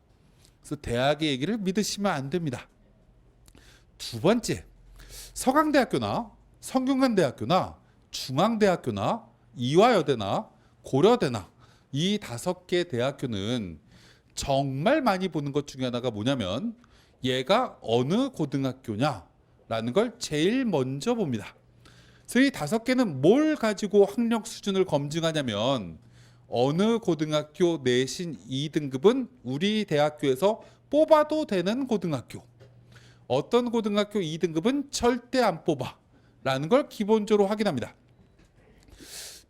그래서 대학의 얘기를 믿으시면 안 됩니다. 두 번째, 서강대학교나 성균관대학교나 중앙대학교나 이화여대나 고려대나 이 5개 대학교는 정말 많이 보는 것 중에 하나가 뭐냐면 얘가 어느 고등학교냐라는 걸 제일 먼저 봅니다. 그래서 이 5개는 뭘 가지고 학력 수준을 검증하냐면 어느 고등학교 내신 2등급은 우리 대학교에서 뽑아도 되는 고등학교, 어떤 고등학교 2등급은 절대 안 뽑아라는 걸 기본적으로 확인합니다.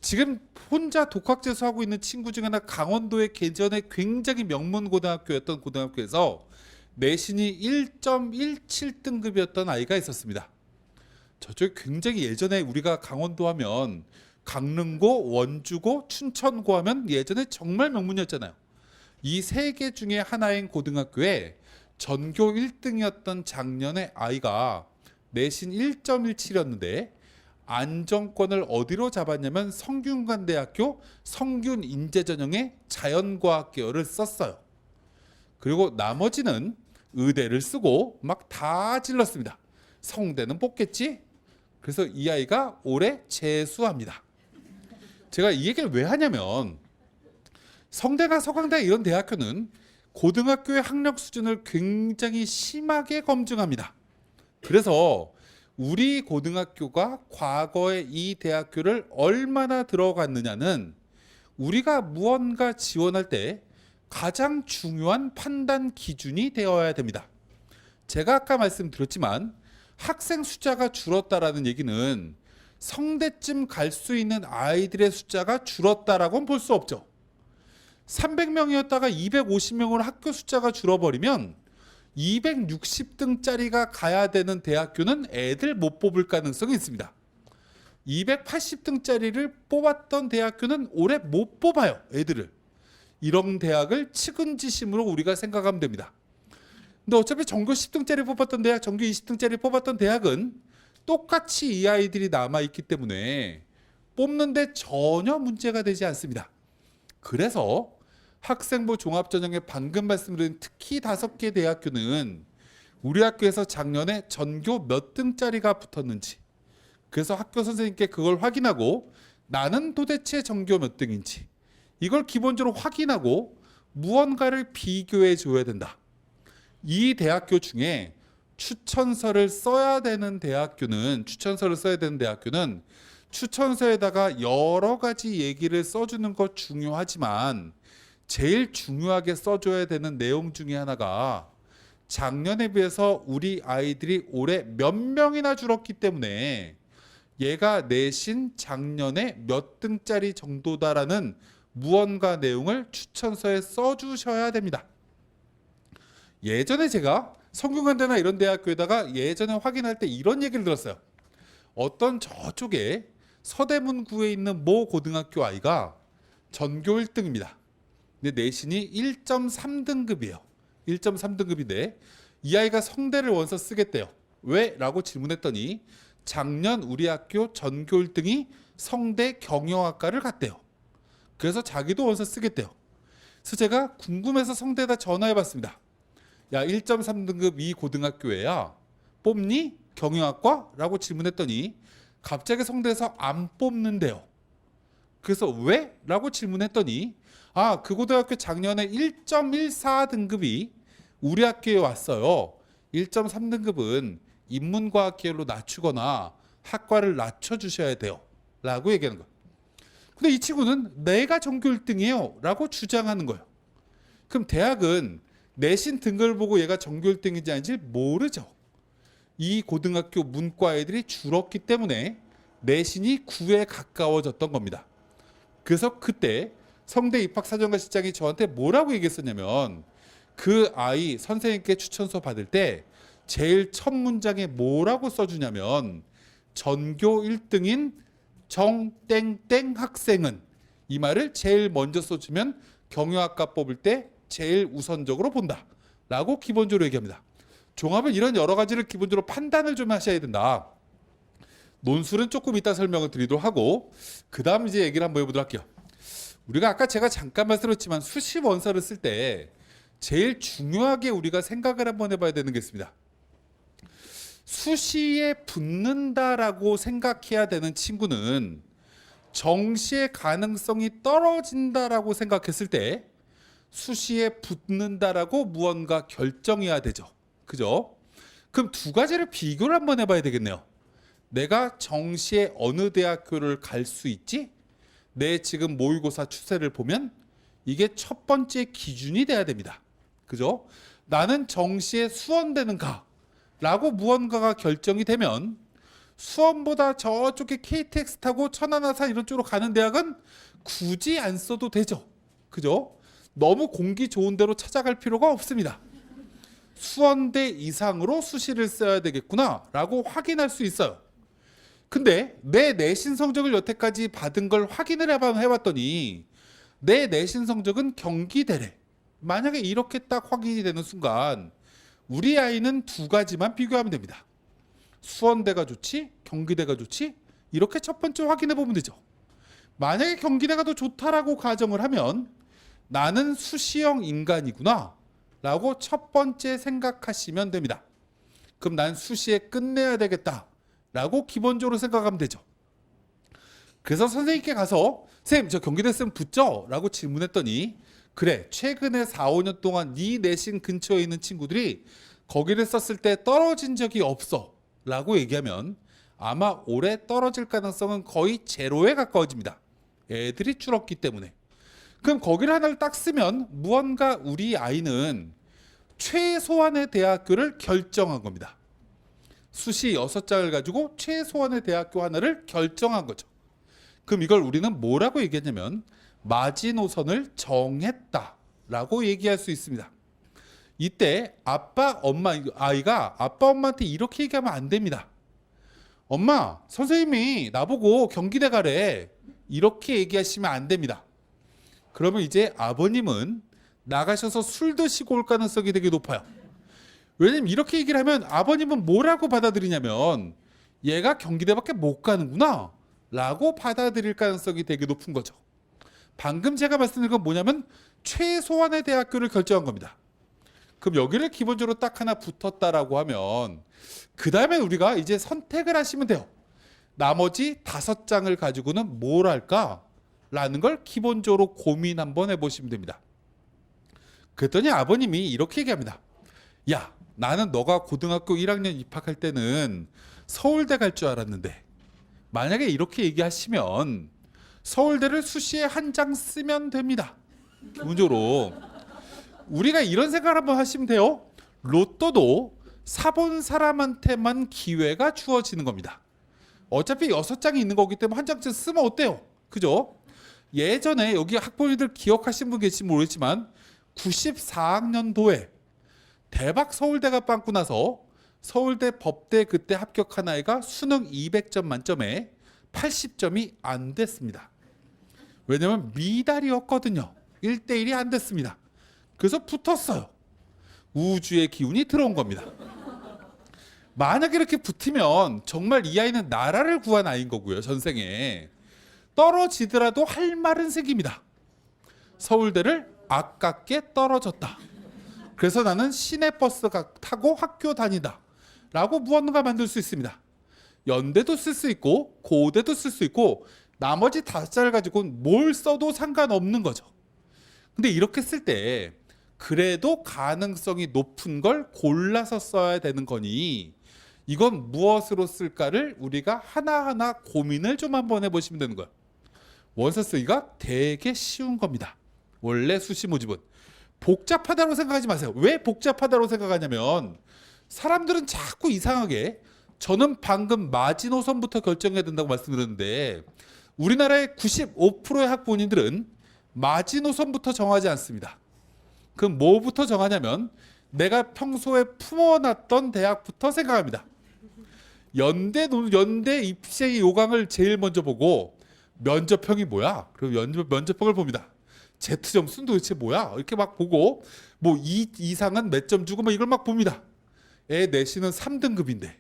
지금 혼자 독학재수하고 있는 친구 중에 하나 강원도의 예전에 굉장히 명문 고등학교였던 고등학교에서 내신이 1.17등급이었던 아이가 있었습니다. 저쪽에 굉장히 예전에 우리가 강원도 하면 강릉고, 원주고, 춘천고 하면 예전에 정말 명문이었잖아요. 이 3개 중에 하나인 고등학교에 전교 1등이었던 작년에 아이가 내신 1.17이었는데 안정권을 어디로 잡았냐면 성균관대학교 성균인재전형의 자연과학 계열을 썼어요. 그리고 나머지는 의대를 쓰고 막 다 질렀습니다. 성대는 뽑겠지? 그래서 이 아이가 올해 재수합니다. 제가 이 얘기를 왜 하냐면 성대나 서강대 이런 대학교는 고등학교의 학력 수준을 굉장히 심하게 검증합니다. 그래서 우리 고등학교가 과거에 이 대학교를 얼마나 들어갔느냐는 우리가 무언가 지원할 때 가장 중요한 판단 기준이 되어야 됩니다. 제가 아까 말씀드렸지만 학생 숫자가 줄었다라는 얘기는 성대쯤 갈 수 있는 아이들의 숫자가 줄었다라고는 볼 수 없죠. 300명이었다가 250명으로 학교 숫자가 줄어버리면 260등짜리가 가야 되는 대학교는 애들 못 뽑을 가능성이 있습니다. 280등짜리를 뽑았던 대학교는 올해 못 뽑아요, 애들을. 이런 대학을 측은지심으로 우리가 생각하면 됩니다. 근데 어차피 전교 10등짜리 뽑았던 대학, 전교 20등짜리 뽑았던 대학은 똑같이 이 아이들이 남아있기 때문에 뽑는데 전혀 문제가 되지 않습니다. 그래서 학생부 종합전형에 방금 말씀드린 특히 5개 대학교는 우리 학교에서 작년에 전교 몇 등짜리가 붙었는지, 그래서 학교 선생님께 그걸 확인하고 나는 도대체 전교 몇 등인지 이걸 기본적으로 확인하고 무언가를 비교해 줘야 된다. 이 대학교 중에 추천서를 써야 되는 대학교는 추천서에다가 여러 가지 얘기를 써주는 것 중요하지만 제일 중요하게 써줘야 되는 내용 중에 하나가 작년에 비해서 우리 아이들이 올해 몇 명이나 줄었기 때문에 얘가 내신 작년에 몇 등짜리 정도다라는 무언가 내용을 추천서에 써주셔야 됩니다. 예전에 제가 성균관대나 이런 대학교에다가 예전에 확인할 때 이런 얘기를 들었어요. 어떤 저쪽에 서대문구에 있는 모 고등학교 아이가 전교 1등입니다. 근데 내신이 1.3등급이에요. 1.3등급인데 이 아이가 성대를 원서 쓰겠대요. 왜? 라고 질문했더니 작년 우리 학교 전교 1등이 성대 경영학과를 갔대요. 그래서 자기도 원서 쓰겠대요. 그래서 제가 궁금해서 성대에다 전화해봤습니다. 야, 1.3등급 이 고등학교에야 뽑니? 경영학과? 라고 질문했더니 갑자기 성대에서 안 뽑는데요. 그래서 왜? 라고 질문했더니 그 고등학교 작년에 1.14등급이 우리 학교에 왔어요. 1.3등급은 인문과학 계열로 낮추거나 학과를 낮춰주셔야 돼요. 라고 얘기하는 거예요. 근데 이 친구는 내가 전교 1등이에요. 라고 주장하는 거예요. 그럼 대학은 내신 등급을 보고 얘가 전교 1등인지 아닌지 모르죠. 이 고등학교 문과 애들이 줄었기 때문에 내신이 9에 가까워졌던 겁니다. 그래서 그때 성대 입학사정관 실장이 저한테 뭐라고 얘기했었냐면 그 아이 선생님께 추천서 받을 때 제일 첫 문장에 뭐라고 써주냐면 전교 1등인 정땡땡 학생은, 이 말을 제일 먼저 써주면 경영학과 뽑을 때 제일 우선적으로 본다 라고 기본적으로 얘기합니다. 종합은 이런 여러 가지를 기본적으로 판단을 좀 하셔야 된다. 논술은 조금 이따 설명을 드리도록 하고 그 다음 이제 얘기를 한번 해보도록 할게요. 우리가 아까 제가 잠깐 말씀드렸지만 수시 원서를 쓸 때 제일 중요하게 우리가 생각을 한번 해봐야 되는 게 있습니다. 수시에 붙는다라고 생각해야 되는 친구는 정시의 가능성이 떨어진다라고 생각했을 때 수시에 붙는다라고 무언가 결정해야 되죠. 그죠? 그럼 두 가지를 비교를 한번 해봐야 되겠네요. 내가 정시에 어느 대학교를 갈 수 있지? 내 지금 모의고사 추세를 보면 이게 첫 번째 기준이 돼야 됩니다. 그죠? 나는 정시에 수원대는가? 라고 무언가가 결정이 되면 수원보다 저쪽에 KTX 타고 천안아산 이런 쪽으로 가는 대학은 굳이 안 써도 되죠. 그죠? 너무 공기 좋은 데로 찾아갈 필요가 없습니다. 수원대 이상으로 수시를 써야 되겠구나 라고 확인할 수 있어요. 근데 내 내신 성적을 여태까지 받은 걸 확인을 해봤더니 내 내신 성적은 경기대래. 만약에 이렇게 딱 확인이 되는 순간 우리 아이는 두 가지만 비교하면 됩니다. 수원대가 좋지? 경기대가 좋지? 이렇게 첫 번째 확인해 보면 되죠. 만약에 경기대가 더 좋다라고 가정을 하면 나는 수시형 인간이구나 라고 첫 번째 생각하시면 됩니다. 그럼 난 수시에 끝내야 되겠다 라고 기본적으로 생각하면 되죠. 그래서 선생님께 가서 선생님 저 경기대 쌤 붙죠? 라고 질문했더니 그래 최근에 4, 5년 동안 네 내신 근처에 있는 친구들이 거기를 썼을 때 떨어진 적이 없어 라고 얘기하면 아마 올해 떨어질 가능성은 거의 제로에 가까워집니다. 애들이 줄었기 때문에. 그럼 거기를 하나를 딱 쓰면 무언가 우리 아이는 최소한의 대학교를 결정한 겁니다. 수시 6장을 가지고 최소한의 대학교 하나를 결정한 거죠. 그럼 이걸 우리는 뭐라고 얘기하냐면 마지노선을 정했다라고 얘기할 수 있습니다. 이때 아이가 아빠 엄마한테 이렇게 얘기하면 안 됩니다. 엄마, 선생님이 나보고 경기대 가래. 이렇게 얘기하시면 안 됩니다. 그러면 이제 아버님은 나가셔서 술 드시고 올 가능성이 되게 높아요. 왜냐면 이렇게 얘기를 하면 아버님은 뭐라고 받아들이냐면 얘가 경기대밖에 못 가는구나 라고 받아들일 가능성이 되게 높은 거죠. 방금 제가 말씀드린 건 뭐냐면 최소한의 대학교를 결정한 겁니다. 그럼 여기를 기본적으로 딱 하나 붙었다라고 하면 그 다음에 우리가 이제 선택을 하시면 돼요. 나머지 5장을 가지고는 뭘 할까? 라는 걸 기본적으로 고민 한번 해보시면 됩니다. 그랬더니 아버님이 이렇게 얘기합니다. 야, 나는 너가 고등학교 1학년 입학할 때는 서울대 갈 줄 알았는데 만약에 이렇게 얘기하시면 서울대를 수시에 한 장 쓰면 됩니다. 기본적으로 우리가 이런 생각을 한번 하시면 돼요. 로또도 사본 사람한테만 기회가 주어지는 겁니다. 어차피 6장이 있는 거기 때문에 한 장쯤 쓰면 어때요? 그죠? 예전에 여기 학부모님들 기억하신 분 계실지 모르겠지만 94학년도에 대박 서울대가 빵꾸 나서 서울대 법대 그때 합격한 아이가 수능 200점 만점에 80점이 안 됐습니다. 왜냐면 미달이었거든요. 1대1이 안 됐습니다. 그래서 붙었어요. 우주의 기운이 들어온 겁니다. 만약에 이렇게 붙으면 정말 이 아이는 나라를 구한 아이인 거고요. 전생에. 떨어지더라도 할 말은 생깁니다. 서울대를 아깝게 떨어졌다. 그래서 나는 시내버스 타고 학교 다니다 라고 무언가 만들 수 있습니다. 연대도 쓸 수 있고 고대도 쓸 수 있고 나머지 5자를 가지고는 뭘 써도 상관없는 거죠. 근데 이렇게 쓸 때 그래도 가능성이 높은 걸 골라서 써야 되는 거니 이건 무엇으로 쓸까를 우리가 하나하나 고민을 좀 한번 해보시면 되는 거예요. 원서 쓰기가 되게 쉬운 겁니다. 원래 수시 모집은 복잡하다고 생각하지 마세요. 왜 복잡하다고 생각하냐면 사람들은 자꾸 이상하게 저는 방금 마지노선부터 결정해야 된다고 말씀드렸는데 우리나라의 95%의 학부모님들은 마지노선부터 정하지 않습니다. 그럼 뭐부터 정하냐면 내가 평소에 품어놨던 대학부터 생각합니다. 연대 입시 요강을 제일 먼저 보고 면접형이 뭐야? 그리고 면접형을 봅니다. Z점수는 도대체 뭐야? 이렇게 막 보고 뭐 이상은 몇 점 주고 뭐 이걸 막 봅니다. 애 내신은 3등급인데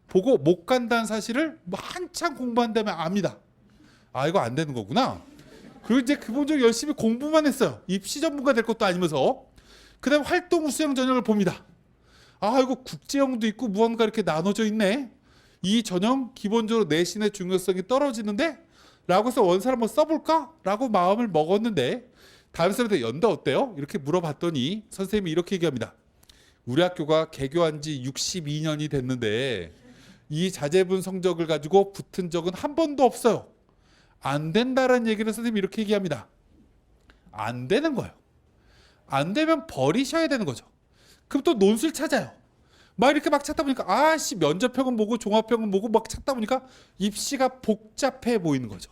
보고 못 간다는 사실을 뭐 한참 공부한 다음에 압니다. 아, 이거 안 되는 거구나. 그리고 이제 기본적으로 열심히 공부만 했어요. 입시 전문가 될 것도 아니면서. 그 다음에 활동 수행 전형을 봅니다. 아, 이거 국제형도 있고 무언가 이렇게 나눠져 있네. 이 전형 기본적으로 내신의 중요성이 떨어지는데 라고 해서 원서를 한번 써볼까? 라고 마음을 먹었는데 다음 쌤한테 연대 어때요? 이렇게 물어봤더니 선생님이 이렇게 얘기합니다. 우리 학교가 개교한 지 62년이 됐는데 이 자제분 성적을 가지고 붙은 적은 한 번도 없어요. 안 된다라는 얘기를 선생님이 이렇게 얘기합니다. 안 되는 거예요. 안 되면 버리셔야 되는 거죠. 그럼 또 논술 찾아요. 막 이렇게 막 찾다 보니까 아씨 면접형은 뭐고 종합형은 뭐고 막 찾다 보니까 입시가 복잡해 보이는 거죠.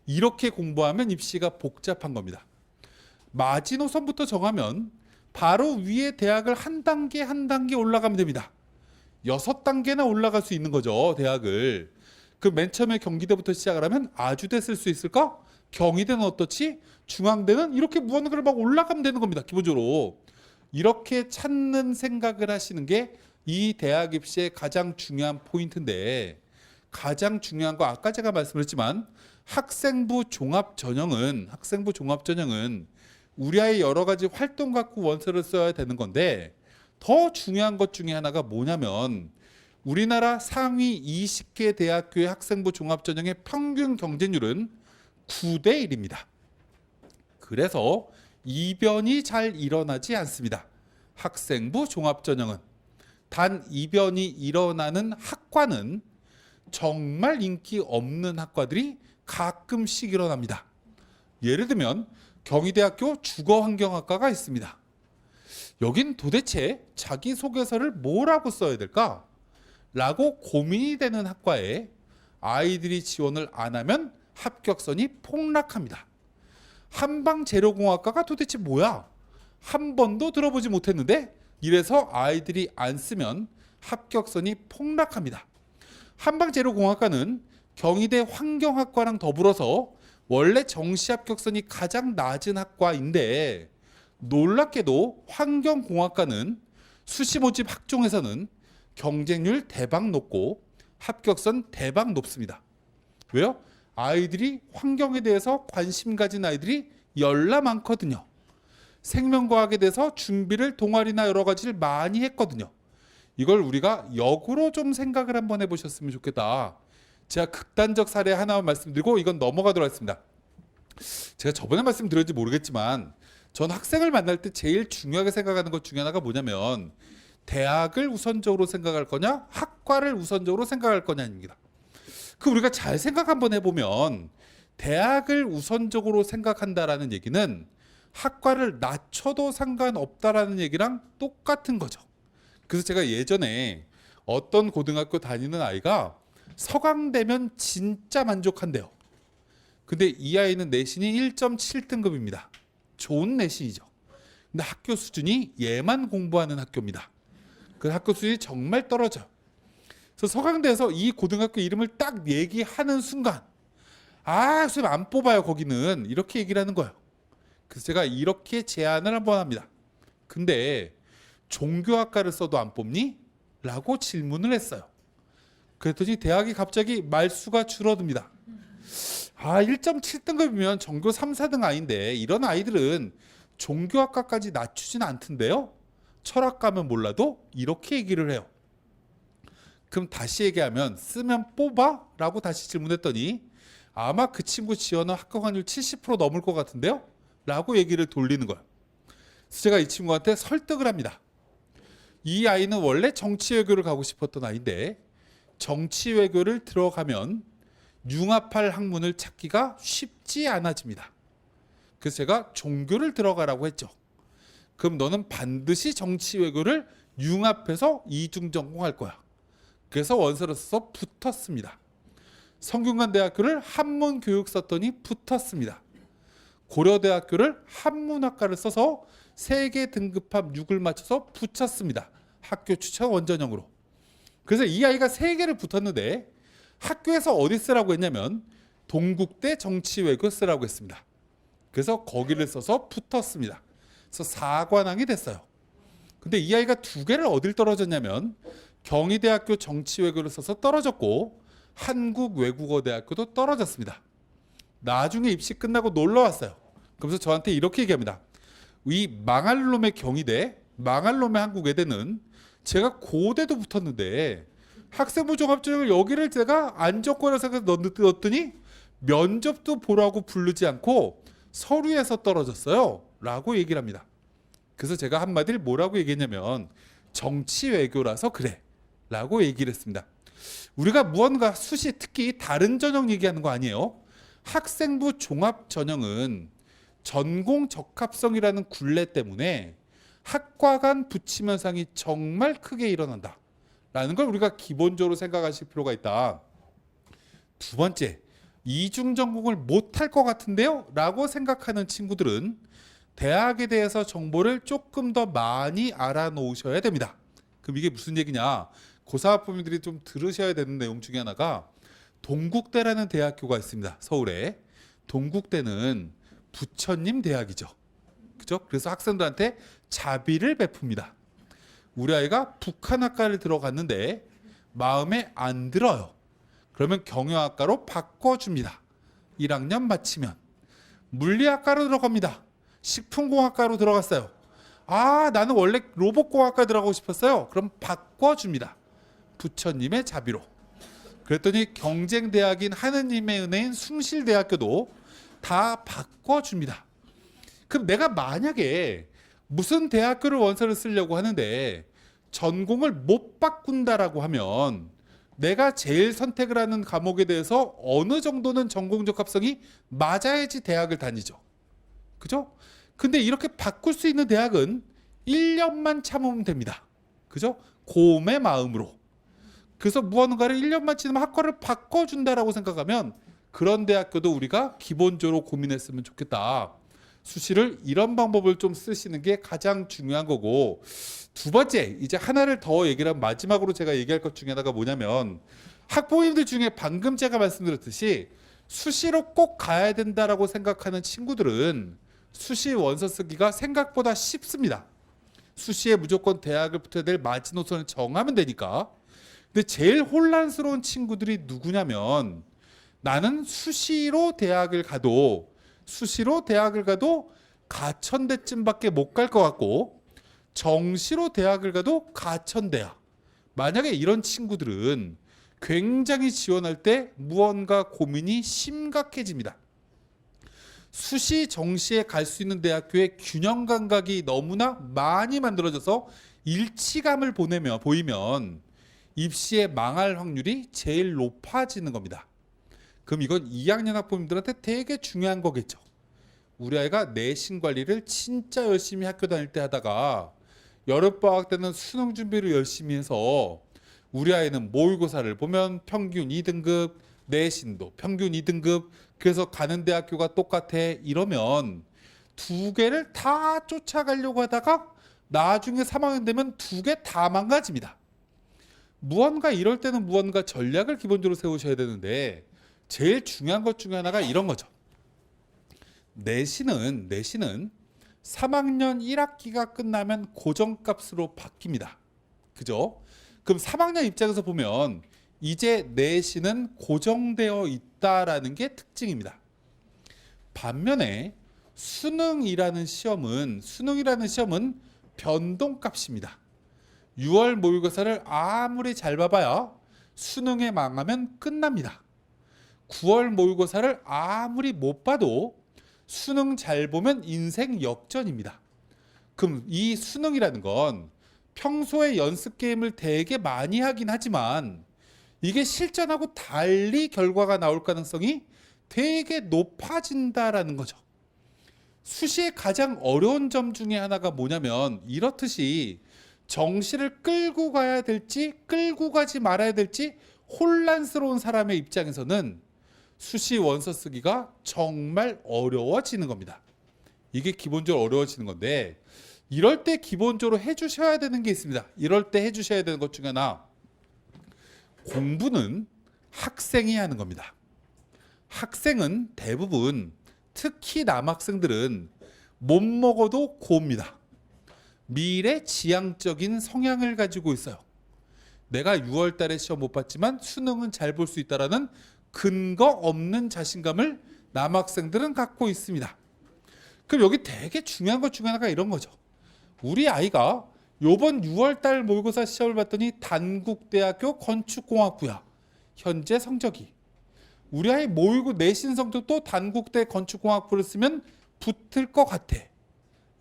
이렇게 공부하면 입시가 복잡한 겁니다. 마지노선부터 정하면 바로 위에 대학을 한 단계 한 단계 올라가면 됩니다. 6단계나 올라갈 수 있는 거죠. 대학을. 그 맨 처음에 경기대부터 시작을 하면 아주대 쓸 수 있을까? 경희대는 어떻지? 중앙대는 이렇게 무언가를 막 올라가면 되는 겁니다. 기본적으로. 이렇게 찾는 생각을 하시는 게 이 대학 입시의 가장 중요한 포인트인데 가장 중요한 거 아까 제가 말씀드렸지만 학생부 종합 전형은 우리 아이 여러 가지 활동 갖고 원서를 써야 되는 건데 더 중요한 것 중에 하나가 뭐냐면 우리나라 상위 20개 대학교의 학생부 종합 전형의 평균 경쟁률은 9대 1입니다. 그래서 이변이 잘 일어나지 않습니다. 학생부 종합 전형은 단 이변이 일어나는 학과는 정말 인기 없는 학과들이 가끔씩 일어납니다. 예를 들면 경희대학교 주거환경학과가 있습니다. 여긴 도대체 자기소개서를 뭐라고 써야 될까? 라고 고민이 되는 학과에 아이들이 지원을 안 하면 합격선이 폭락합니다. 한방재료공학과가 도대체 뭐야? 한 번도 들어보지 못했는데 이래서 아이들이 안 쓰면 합격선이 폭락합니다. 한방재료공학과는 경희대 환경학과랑 더불어서 원래 정시 합격선이 가장 낮은 학과인데 놀랍게도 환경공학과는 수시 모집 학종에서는 경쟁률 대박 높고 합격선 대박 높습니다. 왜요? 아이들이 환경에 대해서 관심 가진 아이들이 열나 많거든요. 생명과학에 대해서 준비를 동아리나 여러 가지를 많이 했거든요. 이걸 우리가 역으로 좀 생각을 한번 해보셨으면 좋겠다. 제가 극단적 사례 하나만 말씀드리고 이건 넘어가도록 하겠습니다. 제가 저번에 말씀드렸는지 모르겠지만 전 학생을 만날 때 제일 중요하게 생각하는 것 중에 하나가 뭐냐면 대학을 우선적으로 생각할 거냐 학과를 우선적으로 생각할 거냐입니다. 그 우리가 잘 생각 한번 해보면 대학을 우선적으로 생각한다라는 얘기는 학과를 낮춰도 상관없다라는 얘기랑 똑같은 거죠. 그래서 제가 예전에 어떤 고등학교 다니는 아이가 서강대면 진짜 만족한대요. 근데 이 아이는 내신이 1.7등급입니다. 좋은 내신이죠. 근데 학교 수준이 얘만 공부하는 학교입니다. 그 학교 수준이 정말 떨어져요. 그래서 서강대에서 이 고등학교 이름을 딱 얘기하는 순간 선생님 안 뽑아요 거기는 이렇게 얘기를 하는 거예요. 그래서 제가 이렇게 제안을 한번 합니다. 근데 종교학과를 써도 안 뽑니? 라고 질문을 했어요. 그랬더니 대학이 갑자기 말수가 줄어듭니다. 1.7등급이면 전교 3, 4등 아닌데 이런 아이들은 종교학과까지 낮추진 않던데요. 철학과면 몰라도 이렇게 얘기를 해요. 그럼 다시 얘기하면 쓰면 뽑아? 라고 다시 질문했더니 아마 그 친구 지원은 합격률 70% 넘을 것 같은데요? 라고 얘기를 돌리는 거예요. 그래서 제가 이 친구한테 설득을 합니다. 이 아이는 원래 정치외교를 가고 싶었던 아이인데 정치외교를 들어가면 융합할 학문을 찾기가 쉽지 않아집니다. 그래서 제가 종교를 들어가라고 했죠. 그럼 너는 반드시 정치외교를 융합해서 이중 전공할 거야. 그래서 원서를 써서 붙었습니다. 성균관대학교를 한문교육 썼더니 붙었습니다. 고려대학교를 한문학과를 써서 세계 등급합 6을 맞춰서 붙였습니다. 학교 추천 원전형으로. 그래서 이 아이가 3개를 붙었는데 학교에서 어디 쓰라고 했냐면 동국대 정치외교 쓰라고 했습니다. 그래서 거기를 써서 붙었습니다. 그래서 4관왕이 됐어요. 근데 이 아이가 2개를 어딜 떨어졌냐면 경희대학교 정치외교를 써서 떨어졌고 한국외국어대학교도 떨어졌습니다. 나중에 입시 끝나고 놀러 왔어요. 그래서 저한테 이렇게 얘기합니다. 이 망할 놈의 경희대, 망할 놈의 한국외대는 제가 고대도 붙었는데 학생부 종합전형을 여기를 제가 안전권에서 넣었더니 면접도 보라고 부르지 않고 서류에서 떨어졌어요. 라고 얘기를 합니다. 그래서 제가 한마디를 뭐라고 얘기했냐면 정치외교라서 그래. 라고 얘기를 했습니다. 우리가 무언가 수시 특히 다른 전형 얘기하는 거 아니에요. 학생부 종합 전형은 전공 적합성이라는 굴레 때문에 학과 간 부침 현상이 정말 크게 일어난다 라는 걸 우리가 기본적으로 생각하실 필요가 있다. 2번째, 이중 전공을 못할 것 같은데요? 라고 생각하는 친구들은 대학에 대해서 정보를 조금 더 많이 알아놓으셔야 됩니다. 그럼 이게 무슨 얘기냐? 고사학부모님들이 좀 들으셔야 되는 내용 중에 하나가 동국대라는 대학교가 있습니다. 서울에. 동국대는 부처님 대학이죠. 그죠? 그래서 학생들한테 자비를 베풉니다. 우리 아이가 북한학과를 들어갔는데 마음에 안 들어요. 그러면 경영학과로 바꿔줍니다. 1학년 마치면. 물리학과로 들어갑니다. 식품공학과로 들어갔어요. 나는 원래 로봇공학과 들어가고 싶었어요. 그럼 바꿔줍니다. 부처님의 자비로. 그랬더니 경쟁대학인 하느님의 은혜인 숭실대학교도 다 바꿔줍니다. 그럼 내가 만약에 무슨 대학교를 원서를 쓰려고 하는데 전공을 못 바꾼다라고 하면 내가 제일 선택을 하는 과목에 대해서 어느 정도는 전공 적합성이 맞아야지 대학을 다니죠. 그죠? 근데 이렇게 바꿀 수 있는 대학은 1년만 참으면 됩니다. 그죠? 고음의 마음으로. 그래서 무언가를 1년만 지나면 학과를 바꿔준다라고 생각하면 그런 대학교도 우리가 기본적으로 고민했으면 좋겠다. 수시를 이런 방법을 좀 쓰시는 게 가장 중요한 거고, 두 번째, 이제 하나를 더 얘기를 하면 마지막으로 제가 얘기할 것 중에 하나가 뭐냐면, 학부모님들 중에 방금 제가 말씀드렸듯이 수시로 꼭 가야 된다라고 생각하는 친구들은 수시 원서 쓰기가 생각보다 쉽습니다. 수시에 무조건 대학을 붙어야 될 마지노선을 정하면 되니까. 근데 제일 혼란스러운 친구들이 누구냐면, 나는 수시로 대학을 가도 가천대쯤밖에 못 갈 것 같고, 정시로 대학을 가도 가천대야. 만약에 이런 친구들은 굉장히 지원할 때 무언가 고민이 심각해집니다. 수시, 정시에 갈 수 있는 대학교의 균형 감각이 너무나 많이 만들어져서 일치감을 보이면 입시에 망할 확률이 제일 높아지는 겁니다. 그럼 이건 2학년 학부모님들한테 되게 중요한 거겠죠. 우리 아이가 내신 관리를 진짜 열심히 학교 다닐 때 하다가 여름방학 때는 수능 준비를 열심히 해서 우리 아이는 모의고사를 보면 평균 2등급, 내신도 평균 2등급, 그래서 가는 대학교가 똑같아 이러면 두 개를 다 쫓아가려고 하다가 나중에 3학년 되면 두 개 다 망가집니다. 무언가 이럴 때는 무언가 전략을 기본적으로 세우셔야 되는데, 제일 중요한 것 중에 하나가 이런 거죠. 내신은 3학년 1학기가 끝나면 고정값으로 바뀝니다. 그죠? 그럼 3학년 입장에서 보면 이제 내신은 고정되어 있다라는 게 특징입니다. 반면에 수능이라는 시험은 변동값입니다. 6월 모의고사를 아무리 잘 봐봐야 수능에 망하면 끝납니다. 9월 모의고사를 아무리 못 봐도 수능 잘 보면 인생 역전입니다. 그럼 이 수능이라는 건 평소에 연습 게임을 되게 많이 하긴 하지만 이게 실전하고 달리 결과가 나올 가능성이 되게 높아진다라는 거죠. 수시의 가장 어려운 점 중에 하나가 뭐냐면, 이렇듯이 정시를 끌고 가야 될지 끌고 가지 말아야 될지 혼란스러운 사람의 입장에서는 수시 원서 쓰기가 정말 어려워지는 겁니다. 이게 기본적으로 어려워지는 건데, 이럴 때 기본적으로 해주셔야 되는 게 있습니다. 이럴 때 해주셔야 되는 것 중에 하나, 공부는 학생이 하는 겁니다. 학생은 대부분, 특히 남학생들은 못 먹어도 고옵니다. 미래지향적인 성향을 가지고 있어요. 내가 6월 달에 시험 못 봤지만 수능은 잘 볼 수 있다라는 근거 없는 자신감을 남학생들은 갖고 있습니다. 그럼 여기 되게 중요한 것 중에 하나가 이런 거죠. 우리 아이가 요번 6월 달 모의고사 시험을 봤더니 단국대학교 건축공학부야. 현재 성적이. 우리 아이 모의고 내신 성적도 단국대 건축공학부를 쓰면 붙을 것 같아.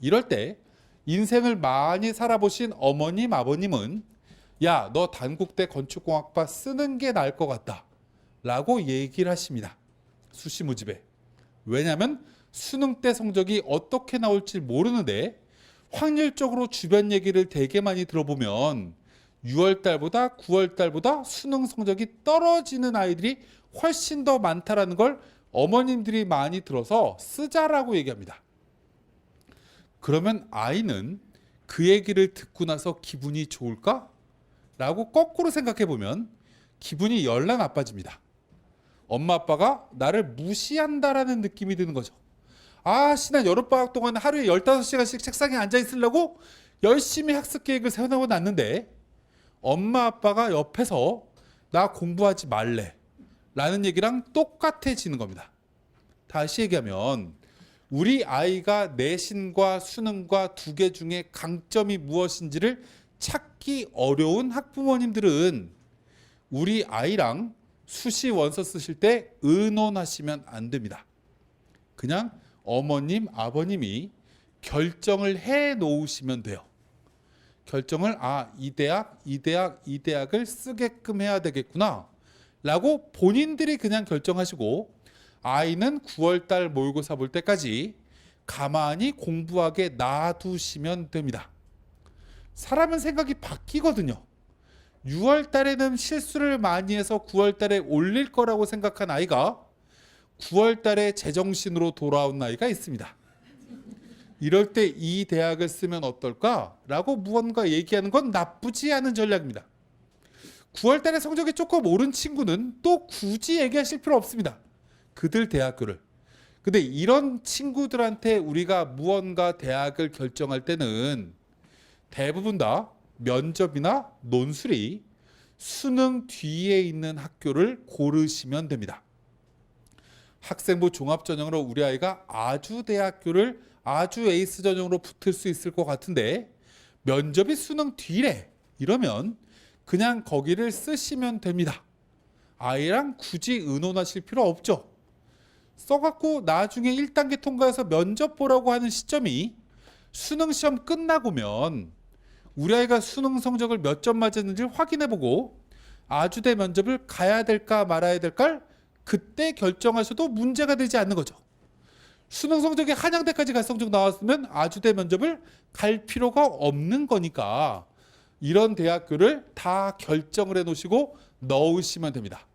이럴 때 인생을 많이 살아보신 어머님, 아버님은 야, 너 단국대 건축공학과 쓰는 게 나을 것 같다 라고 얘기를 하십니다. 수시 모집에. 왜냐하면 수능 때 성적이 어떻게 나올지 모르는데, 확률적으로 주변 얘기를 되게 많이 들어보면 6월 달보다 9월 달보다 수능 성적이 떨어지는 아이들이 훨씬 더 많다라는 걸 어머님들이 많이 들어서 쓰자라고 얘기합니다. 그러면 아이는 그 얘기를 듣고 나서 기분이 좋을까? 라고 거꾸로 생각해 보면 기분이 열나 나빠집니다. 엄마 아빠가 나를 무시한다라는 느낌이 드는 거죠. 아, 난 여름방학 동안 하루에 15시간씩 책상에 앉아 있으려고 열심히 학습 계획을 세워놓고 놨는데 엄마 아빠가 옆에서 나 공부하지 말래 라는 얘기랑 똑같아지는 겁니다. 다시 얘기하면 우리 아이가 내신과 수능과 두 개 중에 강점이 무엇인지를 찾기 어려운 학부모님들은 우리 아이랑 수시 원서 쓰실 때 의논하시면 안 됩니다. 그냥 어머님, 아버님이 결정을 해 놓으시면 돼요. 결정을 이 대학을 쓰게끔 해야 되겠구나 라고 본인들이 그냥 결정하시고, 아이는 9월 달 모의고사 볼 때까지 가만히 공부하게 놔두시면 됩니다. 사람은 생각이 바뀌거든요. 6월 달에는 실수를 많이 해서 9월 달에 올릴 거라고 생각한 아이가 9월 달에 제정신으로 돌아온 아이가 있습니다. 이럴 때 이 대학을 쓰면 어떨까라고 무언가 얘기하는 건 나쁘지 않은 전략입니다. 9월 달에 성적이 조금 오른 친구는 또 굳이 얘기하실 필요 없습니다. 그들 대학교를. 근데 이런 친구들한테 우리가 무언가 대학을 결정할 때는 대부분 다 면접이나 논술이 수능 뒤에 있는 학교를 고르시면 됩니다. 학생부 종합전형으로 우리 아이가 아주 대학교를 아주 에이스 전형으로 붙을 수 있을 것 같은데 면접이 수능 뒤래 이러면 그냥 거기를 쓰시면 됩니다. 아이랑 굳이 의논하실 필요 없죠. 써갖고 나중에 1단계 통과해서 면접 보라고 하는 시점이 수능 시험 끝나고면 우리 아이가 수능 성적을 몇 점 맞았는지 확인해보고 아주대 면접을 가야 될까 말아야 될까 그때 결정하셔도 문제가 되지 않는 거죠. 수능 성적이 한양대까지 갈 성적 나왔으면 아주대 면접을 갈 필요가 없는 거니까 이런 대학교를 다 결정을 해놓으시고 넣으시면 됩니다.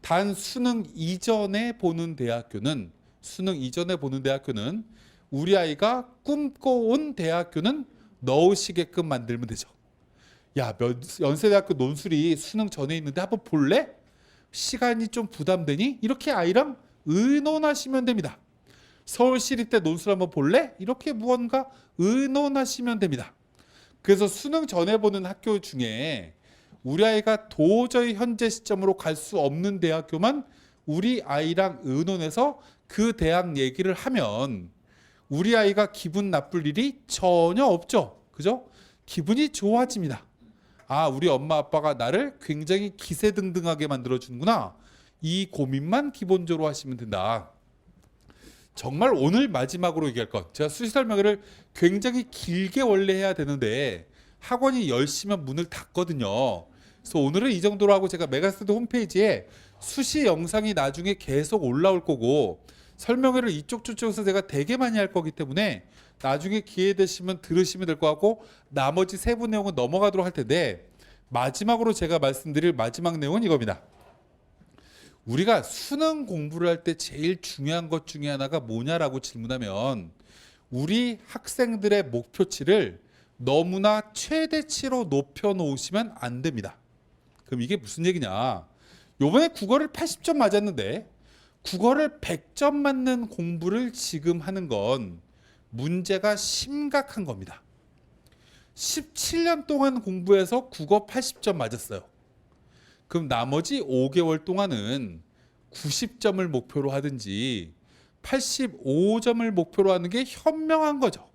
단 수능 이전에 보는 대학교는 우리 아이가 꿈꿔온 대학교는 넣으시게끔 만들면 되죠. 야, 연세대학교 논술이 수능 전에 있는데 한번 볼래? 시간이 좀 부담되니? 이렇게 아이랑 의논하시면 됩니다. 서울시립대 논술 한번 볼래? 이렇게 무언가 의논하시면 됩니다. 그래서 수능 전에 보는 학교 중에 우리 아이가 도저히 현재 시점으로 갈 수 없는 대학교만 우리 아이랑 의논해서 그 대학 얘기를 하면 우리 아이가 기분 나쁠 일이 전혀 없죠. 그죠? 기분이 좋아집니다. 아, 우리 엄마 아빠가 나를 굉장히 기세등등하게 만들어주는구나. 이 고민만 기본적으로 하시면 된다. 정말 오늘 마지막으로 얘기할 것. 제가 수시 설명회를 굉장히 길게 원래 해야 되는데 학원이 10시면 문을 닫거든요. 그래서 오늘은 이 정도로 하고 제가 메가스터디 홈페이지에 수시 영상이 나중에 계속 올라올 거고 설명회를 이쪽 저쪽에서 제가 되게 많이 할 거기 때문에 나중에 기회 되시면 들으시면 될 것 같고 나머지 세부 내용은 넘어가도록 할 텐데 마지막으로 제가 말씀드릴 마지막 내용은 이겁니다. 우리가 수능 공부를 할 때 제일 중요한 것 중에 하나가 뭐냐라고 질문하면 우리 학생들의 목표치를 너무나 최대치로 높여 놓으시면 안 됩니다. 그럼 이게 무슨 얘기냐? 요번에 국어를 80점 맞았는데 국어를 100점 맞는 공부를 지금 하는 건 문제가 심각한 겁니다. 17년 동안 공부해서 국어 80점 맞았어요. 그럼 나머지 5개월 동안은 90점을 목표로 하든지 85점을 목표로 하는 게 현명한 거죠.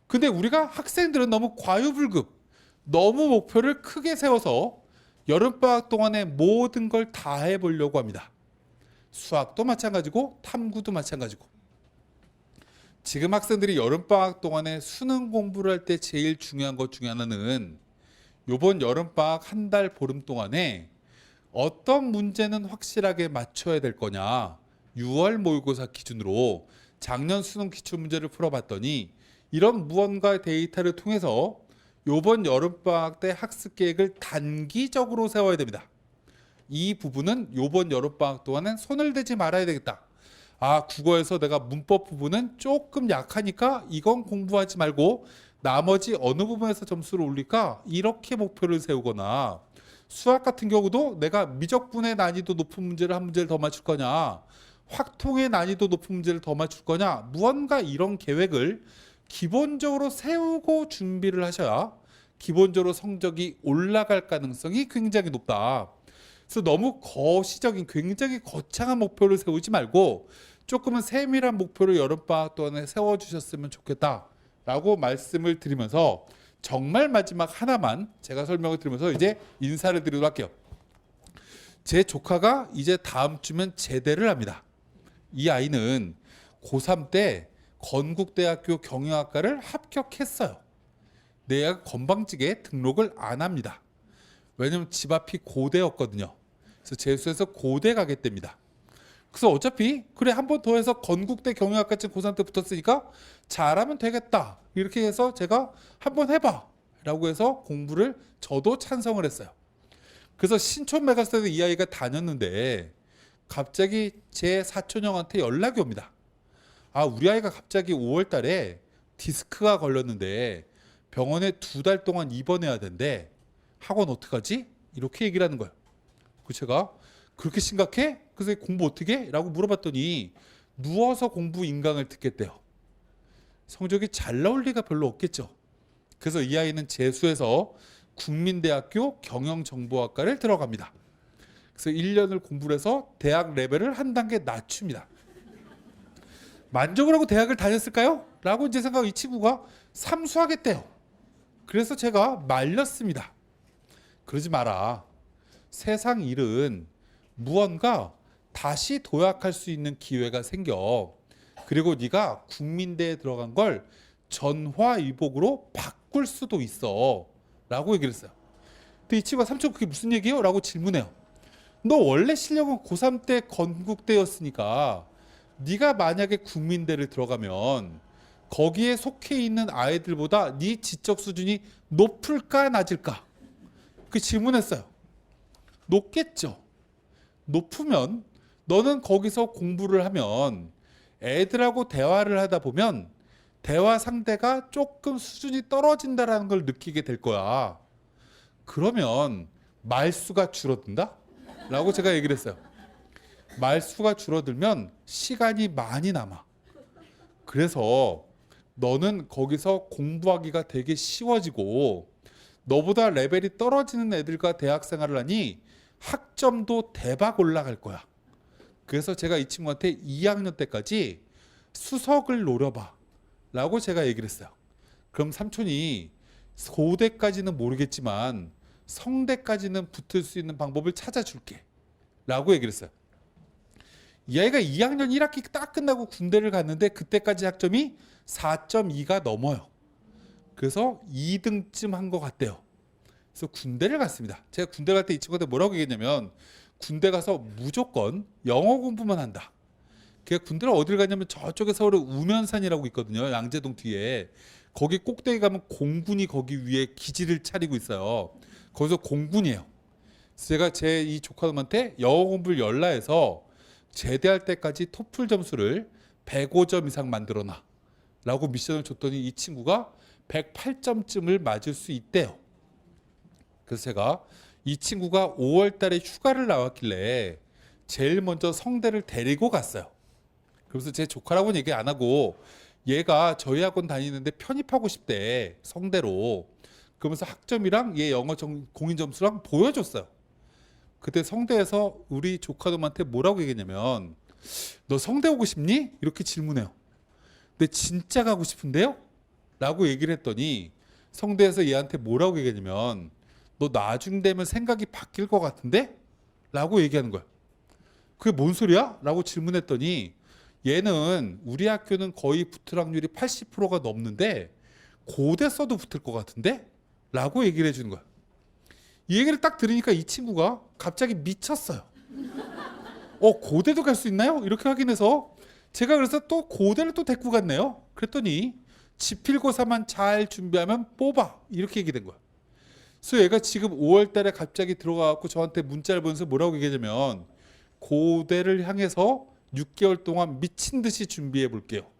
근데 우리가 학생들은 너무 과유불급, 너무 목표를 크게 세워서 여름방학 동안에 모든 걸 다 해보려고 합니다. 수학도 마찬가지고 탐구도 마찬가지고. 지금 학생들이 여름방학 동안에 수능 공부를 할 때 제일 중요한 것 중에 하나는 요번 여름방학 한 달 보름 동안에 어떤 문제는 확실하게 맞춰야 될 거냐. 6월 모의고사 기준으로 작년 수능 기출문제를 풀어봤더니 이런 무언가 데이터를 통해서 요번 여름방학 때 학습 계획을 단기적으로 세워야 됩니다. 이 부분은 요번 여름방학 동안은 손을 대지 말아야 되겠다. 아, 국어에서 내가 문법 부분은 조금 약하니까 이건 공부하지 말고 나머지 어느 부분에서 점수를 올릴까? 이렇게 목표를 세우거나 수학 같은 경우도 내가 미적분의 난이도 높은 문제를 한 문제를 더 맞출 거냐, 확통의 난이도 높은 문제를 더 맞출 거냐, 무언가 이런 계획을 기본적으로 세우고 준비를 하셔야 기본적으로 성적이 올라갈 가능성이 굉장히 높다. 그래서 너무 거시적인 굉장히 거창한 목표를 세우지 말고 조금은 세밀한 목표를 여름방학 동안에 세워주셨으면 좋겠다라고 말씀을 드리면서 정말 마지막 하나만 제가 설명을 드리면서 이제 인사를 드리도록 할게요. 제 조카가 이제 다음 주면 제대를 합니다. 이 아이는 고3 때 건국대학교 경영학과를 합격했어요. 내가 건방지게 등록을 안 합니다. 왜냐면 집 앞이 고대였거든요. 그래서 재수해서 고대 가겠답니다. 그래서 어차피 그래 한 번 더 해서 건국대 경영학과쯤 고3 때 붙었으니까 잘하면 되겠다. 이렇게 해서 제가 한번 해봐 라고 해서 공부를 저도 찬성을 했어요. 그래서 신촌 메가스터디 이 아이가 다녔는데 갑자기 제 사촌 형한테 연락이 옵니다. 아, 우리 아이가 갑자기 5월 달에 디스크가 걸렸는데 병원에 2달 동안 입원해야 된대. 학원 어떡하지? 이렇게 얘기를 하는 거예요. 그 제가 그렇게 심각해? 그래서 공부 어떻게 해? 라고 물어봤더니 누워서 공부 인강을 듣겠대요. 성적이 잘 나올 리가 별로 없겠죠. 그래서 이 아이는 재수해서 국민대학교 경영정보학과를 들어갑니다. 그래서 1년을 공부를 해서 대학 레벨을 한 단계 낮춥니다. 만족을 하고 대학을 다녔을까요? 라고 이제 생각하고 이 친구가 삼수하겠대요. 그래서 제가 말렸습니다. 그러지 마라. 세상 일은 무언가 다시 도약할 수 있는 기회가 생겨. 그리고 네가 국민대에 들어간 걸 전화위복으로 바꿀 수도 있어. 라고 얘기를 했어요. 근데 이 친구가 삼촌 그게 무슨 얘기예요? 라고 질문해요. 너 원래 실력은 고3 때 건국대였으니까 네가 만약에 국민대를 들어가면 거기에 속해 있는 아이들보다 네 지적 수준이 높을까 낮을까? 그 질문했어요. 높겠죠. 높으면 너는 거기서 공부를 하면 애들하고 대화를 하다 보면 대화 상대가 조금 수준이 떨어진다라는 걸 느끼게 될 거야. 그러면 말수가 줄어든다? 라고 제가 얘기를 했어요. 말수가 줄어들면 시간이 많이 남아. 그래서 너는 거기서 공부하기가 되게 쉬워지고 너보다 레벨이 떨어지는 애들과 대학 생활을 하니 학점도 대박 올라갈 거야. 그래서 제가 이 친구한테 2학년 때까지 수석을 노려봐 라고 제가 얘기를 했어요. 그럼 삼촌이 고대까지는 모르겠지만 성대까지는 붙을 수 있는 방법을 찾아줄게 라고 얘기를 했어요. 이 아이가 2학년 1학기 딱 끝나고 군대를 갔는데 그때까지 학점이 4.2가 넘어요. 그래서 2등쯤 한 것 같대요. 그래서 군대를 갔습니다. 제가 군대 갈 때 이 친구한테 뭐라고 얘기했냐면 군대 가서 무조건 영어 공부만 한다. 걔가 군대를 어딜 갔냐면 저쪽에 서울에 우면산이라고 있거든요. 양재동 뒤에. 거기 꼭대기 가면 공군이 거기 위에 기지를 차리고 있어요. 거기서 공군이에요. 그래서 제가 제 이 조카놈한테 영어 공부를 열라해서 제대할 때까지 토플 점수를 105점 이상 만들어놔 라고 미션을 줬더니 이 친구가 108점쯤을 맞을 수 있대요. 그래서 제가 이 친구가 5월 달에 휴가를 나왔길래 제일 먼저 성대를 데리고 갔어요. 그래서 제 조카라고는 얘기 안 하고 얘가 저희 학원 다니는데 편입하고 싶대. 성대로. 그러면서 학점이랑 얘 영어 공인 점수랑 보여줬어요. 그때 성대에서 우리 조카놈한테 뭐라고 얘기했냐면 너 성대 오고 싶니? 이렇게 질문해요. 근데 진짜 가고 싶은데요? 라고 얘기를 했더니 성대에서 얘한테 뭐라고 얘기했냐면 너 나중 되면 생각이 바뀔 것 같은데? 라고 얘기하는 거야. 그게 뭔 소리야? 라고 질문했더니 얘는 우리 학교는 거의 붙을 확률이 80%가 넘는데 고대 써도 붙을 것 같은데? 라고 얘기를 해주는 거야. 이 얘기를 딱 들으니까 이 친구가 갑자기 미쳤어요. 고대도 갈 수 있나요? 이렇게 확인해서 제가 그래서 또 고대를 또 데리고 갔네요. 그랬더니 지필고사만 잘 준비하면 뽑아. 이렇게 얘기된 거야. 그래서 얘가 지금 5월 달에 갑자기 들어가갖고 저한테 문자를 보내서 뭐라고 얘기하냐면 고대를 향해서 6개월 동안 미친 듯이 준비해 볼게요.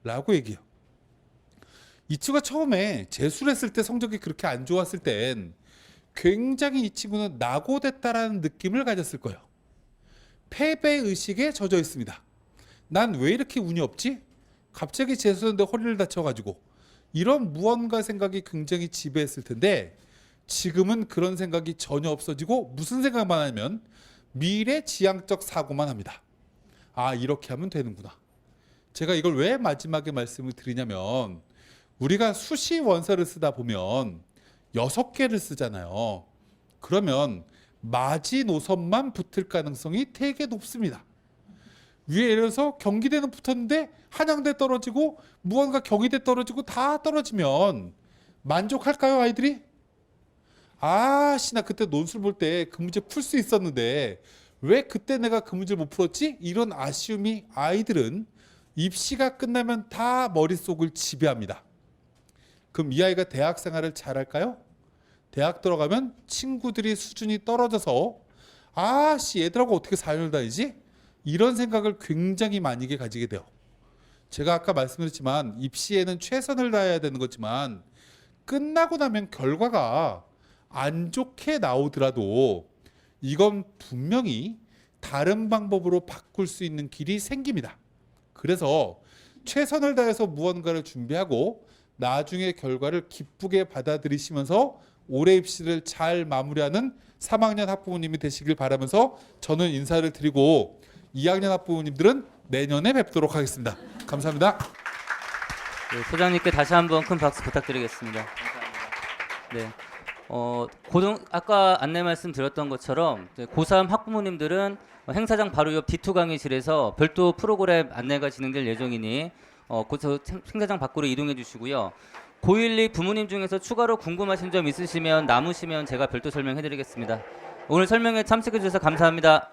라고 얘기해요. 이 친구가 처음에 재수를 했을 때 성적이 그렇게 안 좋았을 땐 굉장히 이 친구는 낙오됐다라는 느낌을 가졌을 거예요. 패배의식에 젖어 있습니다. 난 왜 이렇게 운이 없지? 갑자기 재수했는데 허리를 다쳐가지고 이런 무언가 생각이 굉장히 지배했을 텐데 지금은 그런 생각이 전혀 없어지고 무슨 생각만 하면 미래지향적 사고만 합니다. 아, 이렇게 하면 되는구나. 제가 이걸 왜 마지막에 말씀을 드리냐면 우리가 수시 원서를 쓰다 보면 6개를 쓰잖아요. 그러면 마지노선만 붙을 가능성이 되게 높습니다. 위에 예를 들어서 경기대는 붙었는데 한양대 떨어지고 무언가 경희대 떨어지고 다 떨어지면 만족할까요, 아이들이? 나 그때 논술 볼 때 그 문제 풀 수 있었는데 왜 그때 내가 그 문제를 못 풀었지? 이런 아쉬움이 아이들은 입시가 끝나면 다 머릿속을 지배합니다. 그럼 이 아이가 대학 생활을 잘할까요? 대학 들어가면 친구들이 수준이 떨어져서 아씨 얘들하고 어떻게 4년을 다니지? 이런 생각을 굉장히 많이게 가지게 돼요. 제가 아까 말씀드렸지만 입시에는 최선을 다해야 되는 거지만 끝나고 나면 결과가 안 좋게 나오더라도 이건 분명히 다른 방법으로 바꿀 수 있는 길이 생깁니다. 그래서 최선을 다해서 무언가를 준비하고 나중에 결과를 기쁘게 받아들이시면서 올해 입시를 잘 마무리하는 3학년 학부모님이 되시길 바라면서 저는 인사를 드리고 2학년 학부모님들은 내년에 뵙도록 하겠습니다. 감사합니다. 네, 소장님께 다시 한번 큰 박수 부탁드리겠습니다. 네. 아까 안내 말씀드렸던 것처럼 고3 학부모님들은 행사장 바로 옆 D2 강의실에서 별도 프로그램 안내가 진행될 예정이니 곧 행사장 밖으로 이동해 주시고요. 고1, 2 부모님 중에서 추가로 궁금하신 점 있으시면 남으시면 제가 별도 설명해 드리겠습니다. 오늘 설명에 참석해 주셔서 감사합니다.